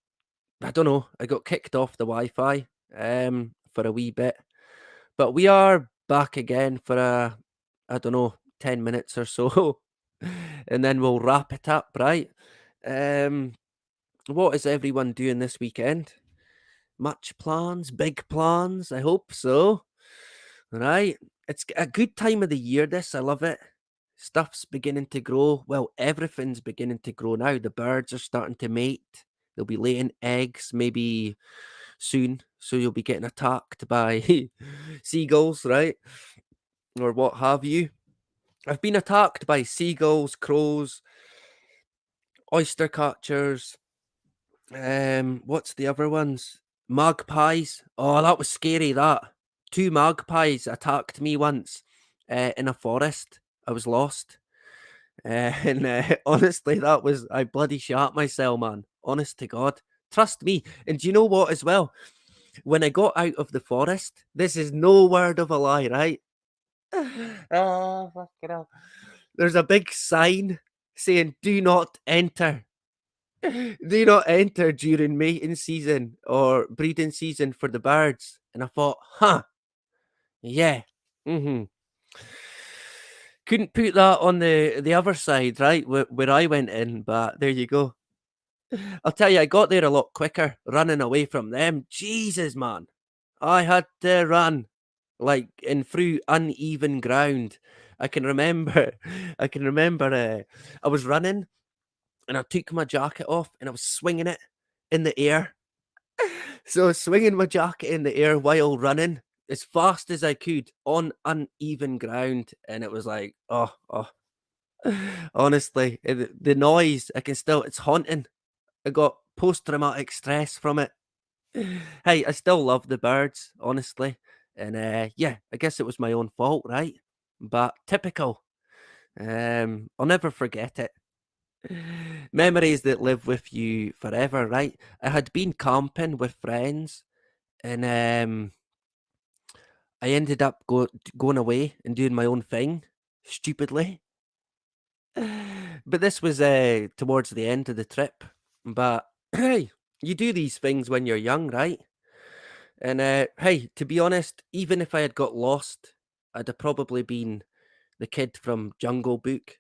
I don't know, I got kicked off the Wi-Fi for a wee bit. But we are back again for I don't know, 10 minutes or so. And then we'll wrap it up, right? What is everyone doing this weekend? Much plans? Big plans? I hope so. Right? It's a good time of the year, this. I love it. Stuff's beginning to grow. Well, everything's beginning to grow now. The birds are starting to mate. They'll be laying eggs maybe soon. So you'll be getting attacked by seagulls, right? Or what have you. I've been attacked by seagulls, crows, oyster catchers. What's the other ones? Magpies. Oh, that was scary, that. 2 magpies attacked me once in a forest. I was lost. And honestly, I bloody shat myself, man. Honest to God. Trust me. And do you know what as well? when I got out of the forest, this is no word of a lie, right? Oh, fucking hell. There's a big sign saying, do not enter. Do not enter during mating season or breeding season for the birds. And I thought, huh, yeah. Couldn't put that on the other side, right, where I went in, but there you go. I'll tell you, I got there a lot quicker running away from them. Jesus, man. I had to run like in through uneven ground. I can remember, I was running and I took my jacket off and I was swinging it in the air. So I was swinging my jacket in the air while running as fast as I could on uneven ground. And it was like, oh, honestly, the noise, I can still, it's haunting. I got post-traumatic stress from it. Hey, I still love the birds, honestly. And yeah, I guess it was my own fault, right? But typical. I'll never forget it. Memories that live with you forever, right? I had been camping with friends and I ended up going away and doing my own thing, stupidly. But this was towards the end of the trip. But hey, you do these things when you're young, right? And hey, to be honest, even if I had got lost, I'd have probably been the kid from Jungle Book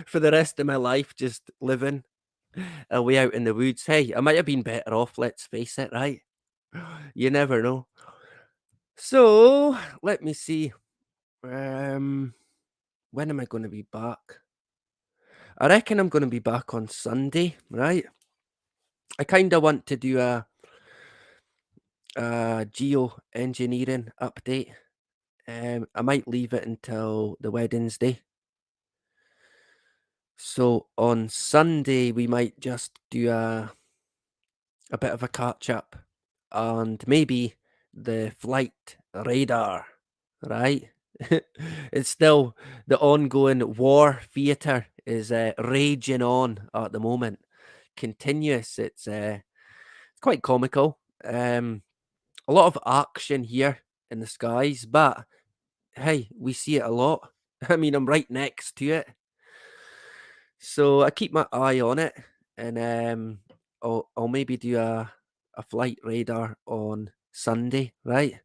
for the rest of my life, just living away out in the woods. Hey, I might have been better off, let's face it, right? You never know. So, let me see. When am I going to be back? I reckon I'm going to be back on Sunday, right? I kind of want to do a geo-engineering update. I might leave it until the Wednesday. So on Sunday we might just do a bit of a catch up and maybe the flight radar, right? It's still the ongoing war theatre is raging on at the moment, continuous. It's quite comical. A lot of action here in the skies, but hey, we see it a lot. I mean, I'm right next to it. So I keep my eye on it, and I'll maybe do a flight radar on Sunday, right?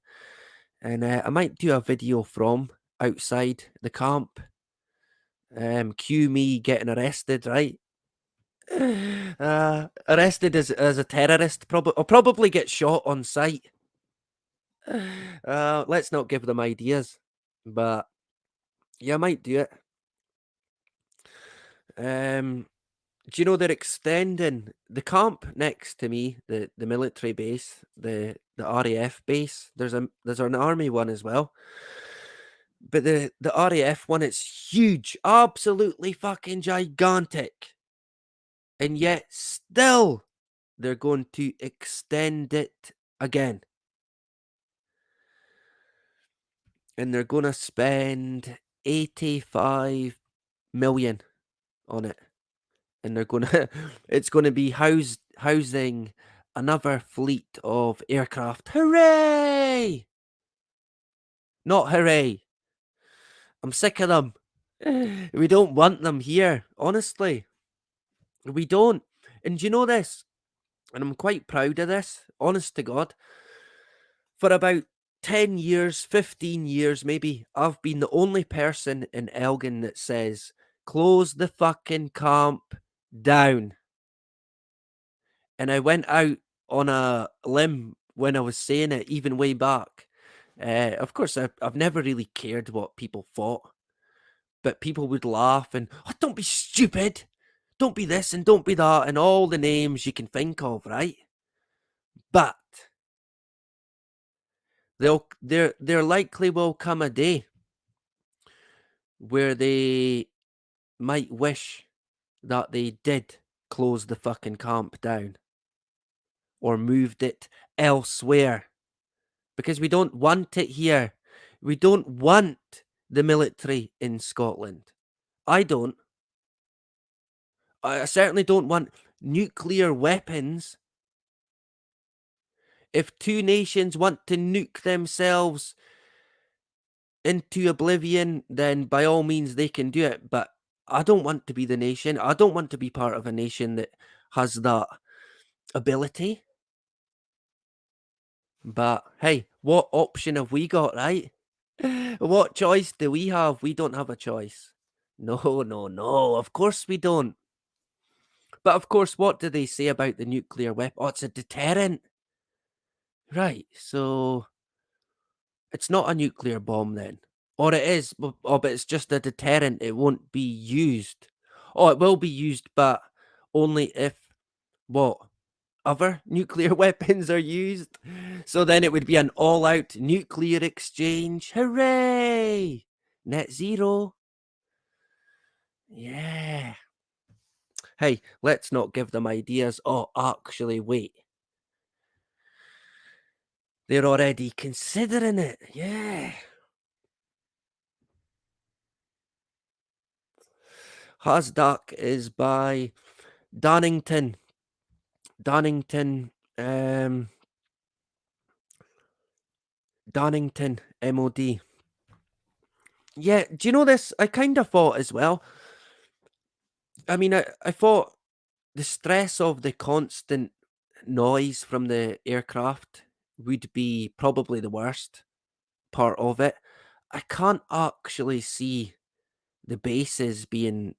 And I might do a video from outside the camp. Cue me getting arrested, right? Arrested as a terrorist. I'll probably get shot on sight. Let's not give them ideas, but yeah, I might do it. Do you know they're extending the camp next to me, the military base, the RAF base? There's an army one as well. But the RAF one, it's huge, absolutely fucking gigantic. And yet still they're going to extend it again. And they're gonna spend 85 million on it. And they're gonna it's gonna be housing another fleet of aircraft. Hooray! Not hooray. I'm sick of them. We don't want them here, honestly. We don't. And do you know this? And I'm quite proud of this, honest to God. For about 10 years, 15 years maybe, I've been the only person in Elgin that says, close the fucking camp down. And I went out on a limb when I was saying it, even way back. Of course, I've never really cared what people thought, but people would laugh and, oh, don't be stupid. Don't be this and don't be that, and all the names you can think of, right? But there likely will come a day where they might wish that they did close the fucking camp down or moved it elsewhere, because we don't want it here. We don't want the military in Scotland. I don't. I certainly don't want nuclear weapons If two nations want to nuke themselves into oblivion, then by all means they can do it. But I don't want to be the nation. I don't want to be part of a nation that has that ability. But hey, what option have we got, right? What choice do we have? We don't have a choice. No, no, no. Of course we don't. But of course, what do they say about the nuclear weapon? Oh, it's a deterrent. Right. So it's not a nuclear bomb then. Or it is, but it's just a deterrent. It won't be used. Oh, it will be used, but only if what? Other nuclear weapons are used. So then it would be an all out nuclear exchange. Hooray! Net zero. Yeah. Hey, let's not give them ideas. Oh, actually, wait. They're already considering it. Yeah. Hasdak is by Dannington. Dannington. Dannington MOD. Yeah, do you know this? I kind of thought as well. I mean, I thought the stress of the constant noise from the aircraft would be probably the worst part of it. I can't actually see the bases being.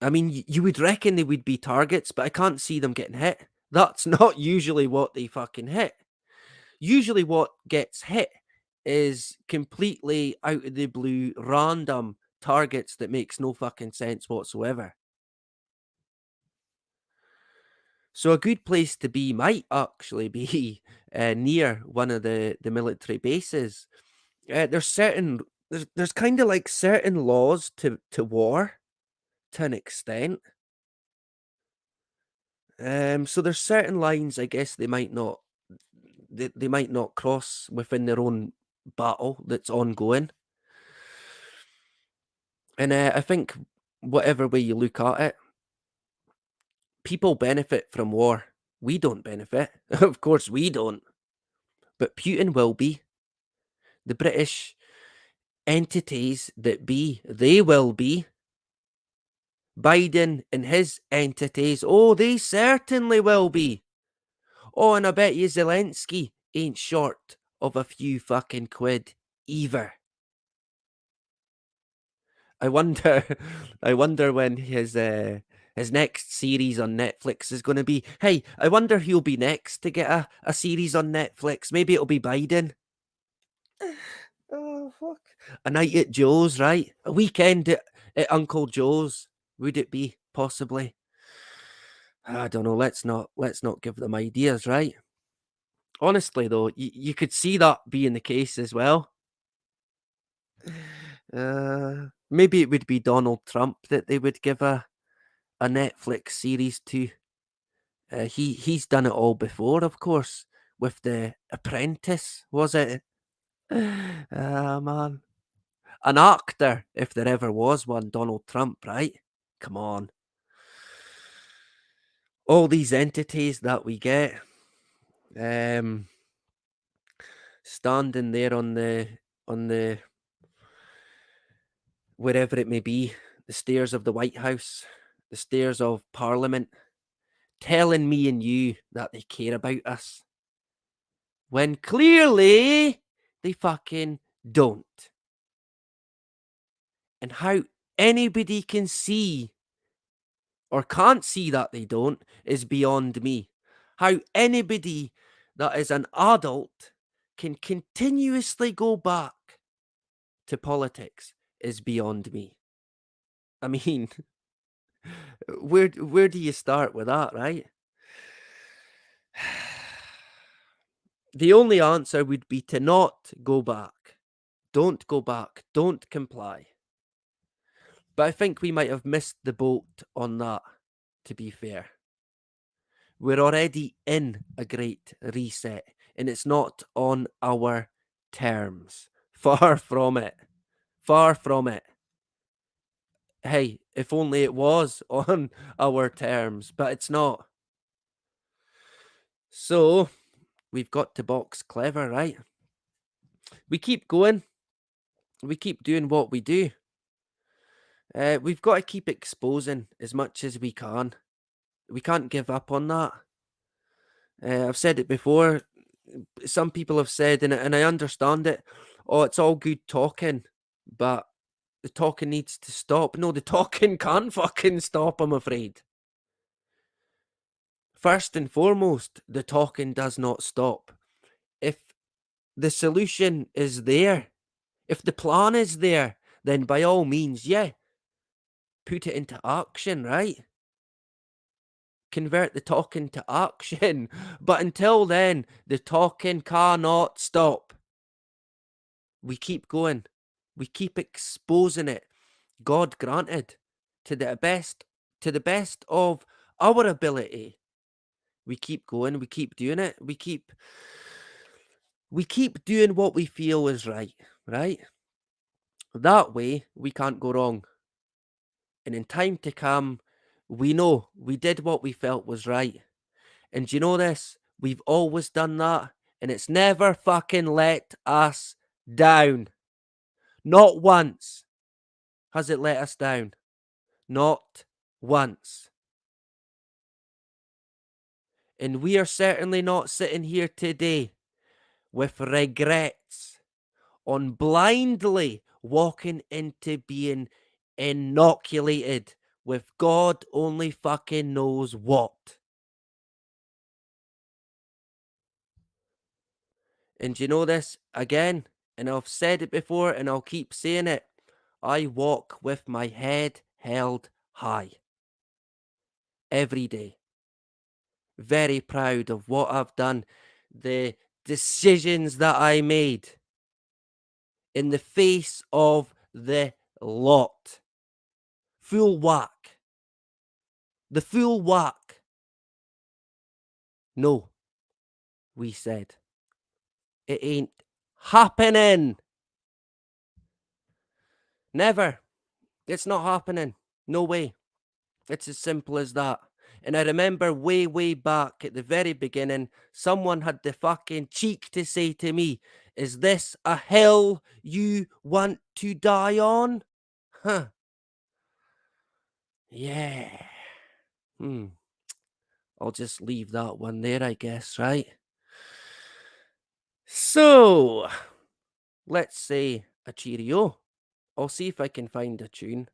I mean, you would reckon they would be targets, but I can't see them getting hit. That's not usually what they fucking hit. Usually, what gets hit is completely out of the blue, random targets that makes no fucking sense whatsoever. So a good place to be might actually be near one of the military bases. There's kind of like certain laws to war to an extent. So there's certain lines I guess they might not cross within their own battle that's ongoing. And I think whatever way you look at it, people benefit from war. We don't benefit. Of course we don't. But Putin will be. The British entities that be, they will be. Biden and his entities, oh, they certainly will be. Oh, and I bet you Zelensky ain't short of a few fucking quid either. I wonder, I wonder when his next series on Netflix is going to be. Hey, I wonder who'll be next to get a series on Netflix. Maybe it'll be Biden. Oh fuck! A night at Joe's, right? A weekend at Uncle Joe's. Would it be possibly? I don't know. Let's not give them ideas, right? Honestly, though, you could see that being the case as well. Maybe it would be Donald Trump that they would give a Netflix series to. He's done it all before, of course, with The Apprentice, was it? Ah, man. An actor, if there ever was one, Donald Trump, right? Come on. All these entities that we get, standing there on the wherever it may be, the stairs of the White House, the stairs of Parliament, telling me and you that they care about us, when clearly they fucking don't. And how anybody can see or can't see that they don't is beyond me. How anybody that is an adult can continuously go back to politics is beyond me. I mean, where do you start with that, right? The only answer would be to not go back. Don't go back. Don't comply. But I think we might have missed the boat on that, to be fair. We're already in a great reset, and it's not on our terms. Far from it. Far from it. Hey, if only it was on our terms, but it's not. So, we've got to box clever, right? We keep going. We keep doing what we do. We've got to keep exposing as much as we can. We can't give up on that. I've said it before. Some people have said, and I understand it. Oh, it's all good talking, but the talking needs to stop. No, the talking can't fucking stop, I'm afraid. First and foremost, the talking does not stop. If the solution is there, if the plan is there, then by all means, yeah, put it into action, right? Convert the talking to action. But until then, the talking cannot stop. We keep going. We keep exposing it. God granted, to the best of our ability. We keep going. We keep doing it. We keep doing what we feel is right. Right. That way, we can't go wrong. And in time to come, we know we did what we felt was right. And do you know this? We've always done that, and it's never fucking let us down. Not once has it let us down. Not once. And we are certainly not sitting here today with regrets on blindly walking into being inoculated with God only fucking knows what. And you know this again, and I've said it before and I'll keep saying it. I walk with my head held high every day. Very proud of what I've done, the decisions that I made in the face of the lot. Full whack. The full whack. No, we said. It ain't happening. Never. It's not happening. No way. It's as simple as that. And I remember way, way back at the very beginning, someone had the fucking cheek to say to me, "Is this a hill you want to die on?" Huh. Yeah. I'll just leave that one there, I guess, right? So, let's say a cheerio. I'll see if I can find a tune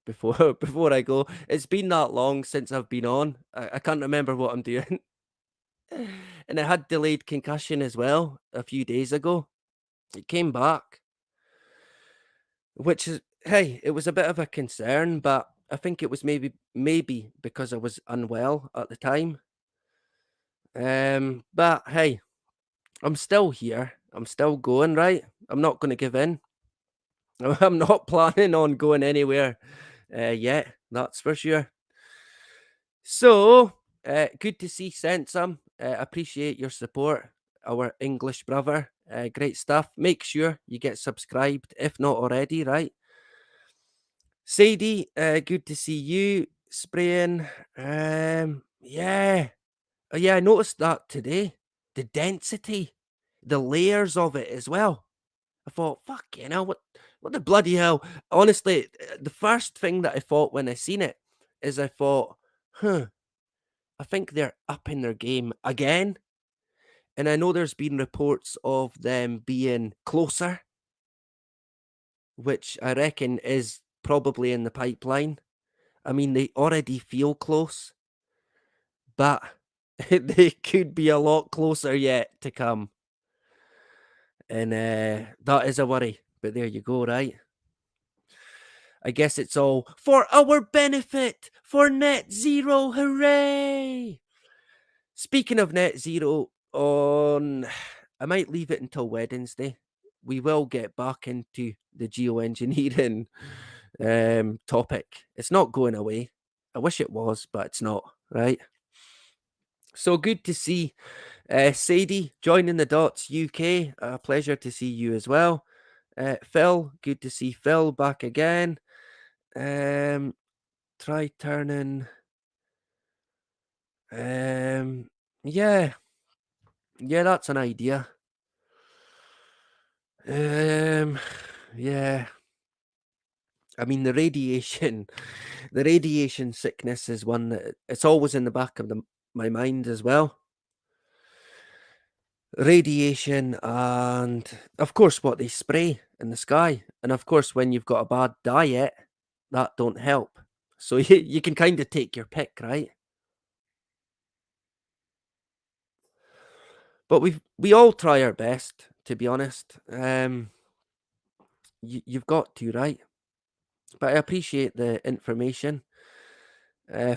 before before I go. It's been that long since I've been on. I can't remember what I'm doing. And I had delayed concussion as well a few days ago. It came back, which is, hey, it was a bit of a concern, but I think it was maybe because I was unwell at the time. But hey, I'm still here. I'm still going, right? I'm not going to give in. I'm not planning on going anywhere yet. That's for sure. So, good to see Sensum. Appreciate your support, our English brother. Great stuff. Make sure you get subscribed if not already, right? Sadie, good to see you spraying. Yeah. Oh, yeah, I noticed that today. The density, the layers of it as well. I thought, fuck, what the bloody hell? Honestly, the first thing that I thought when I seen it is I thought, I think they're upping their game again. And I know there's been reports of them being closer, which I reckon is probably in the pipeline. I mean, they already feel close, but they could be a lot closer yet to come. And that is a worry. But there you go, right? I guess it's all for our benefit, for net zero, hooray! Speaking of net zero, I might leave it until Wednesday. We will get back into the geoengineering topic. It's not going away. I wish it was, but it's not, right? So good to see Sadie joining the Dots UK. A pleasure to see you as well. Phil, good to see Phil back again. Try turning. Yeah. Yeah, that's an idea. Um, yeah. I mean, the radiation sickness is one that it's always in the back of my mind as well. Radiation and, of course, what they spray in the sky. And, of course, when you've got a bad diet, that don't help. So you can kind of take your pick, right? But we all try our best, to be honest. You've got to, right? But I appreciate the information.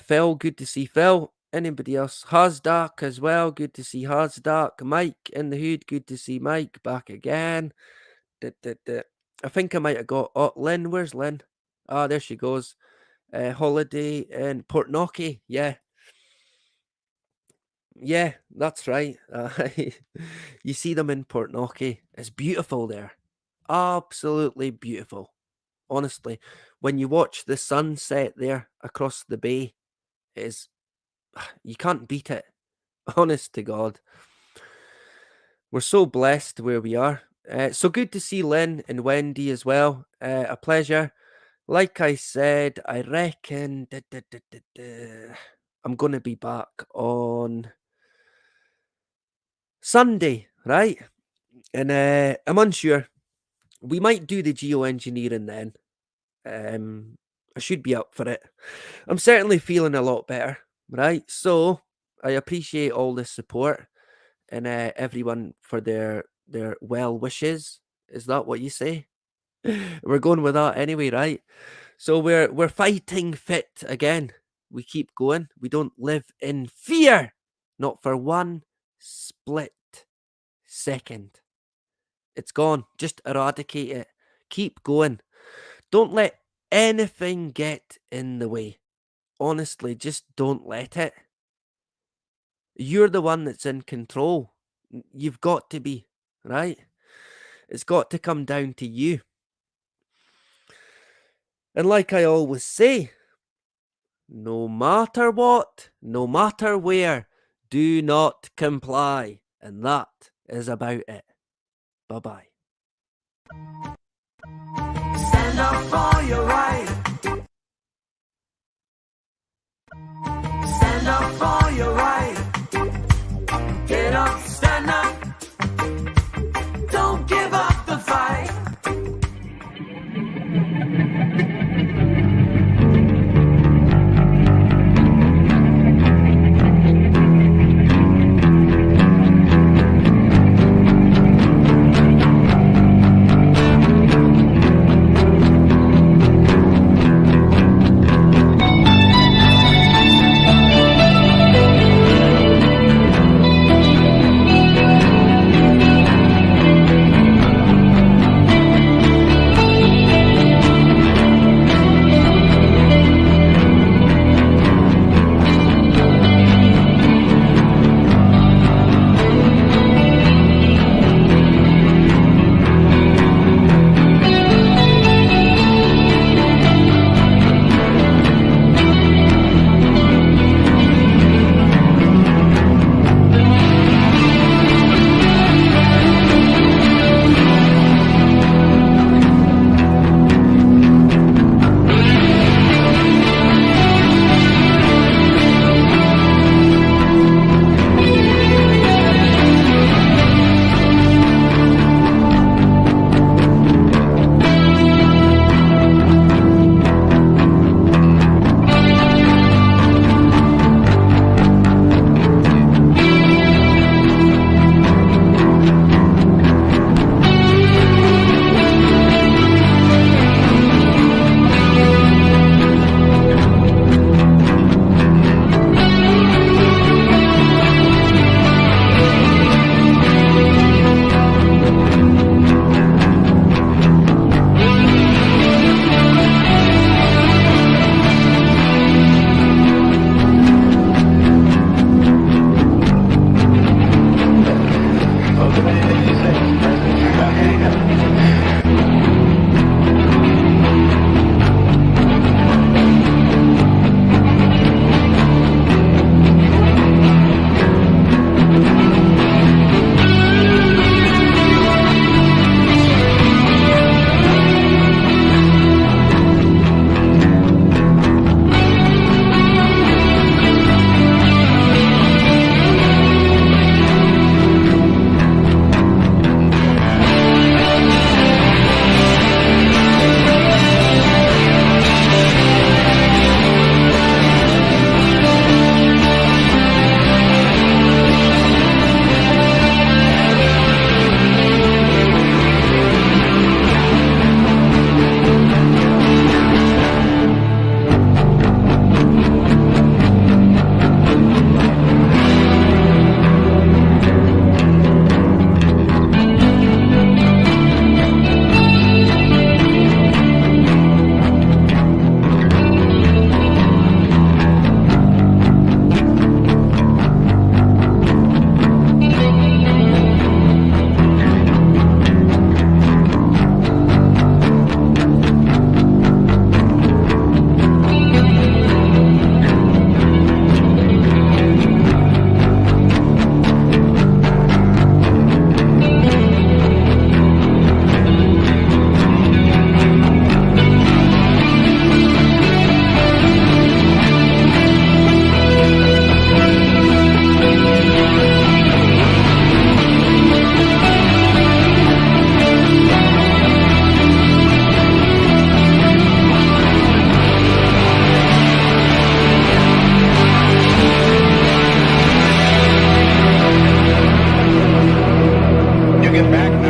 Phil, good to see Phil. Anybody else? Hasdak as well. Good to see Hasdak. Mike in the hood. Good to see Mike back again. I think I might have got. Oh, Lynn. Where's Lynn? Ah, there she goes. Holiday in Portnocky. Yeah. Yeah, that's right. You see them in Portnocky. It's beautiful there. Absolutely beautiful. Honestly, when you watch the sunset there across the bay, it is you can't beat it. Honest to God. We're so blessed where we are. So good to see Lynn and Wendy as well. A pleasure. Like I said, I reckon I'm going to be back on Sunday, right? And I'm unsure. We might do the geoengineering then. I should be up for it. I'm certainly feeling a lot better, right? So I appreciate all the support and everyone for their well wishes. Is that what you say? We're going with that anyway, right? So we're fighting fit again. We keep going. We don't live in fear, not for one split second. It's gone. Just eradicate it. Keep going. Don't let anything get in the way. Honestly, just don't let it. You're the one that's in control. You've got to be, right? It's got to come down to you. And like I always say, no matter what, no matter where, do not comply. And that is about it. Bye-bye. Stand up for your right. Stand up for your right. Get up, stand up. Don't give up the fight.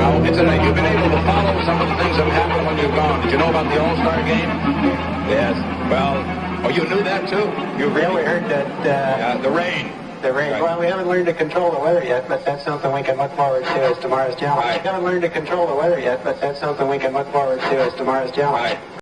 Now, incidentally, you've been able to follow some of the things that have happened when you've gone. Did you know about the All-Star game? Yes. Well, oh, you knew that too? You really heard that... the rain. The rain. Right. Well, we haven't learned to control the weather yet, but that's something we can look forward to as tomorrow's challenge. Right. We haven't learned to control the weather yet, but that's something we can look forward to as tomorrow's challenge. Right.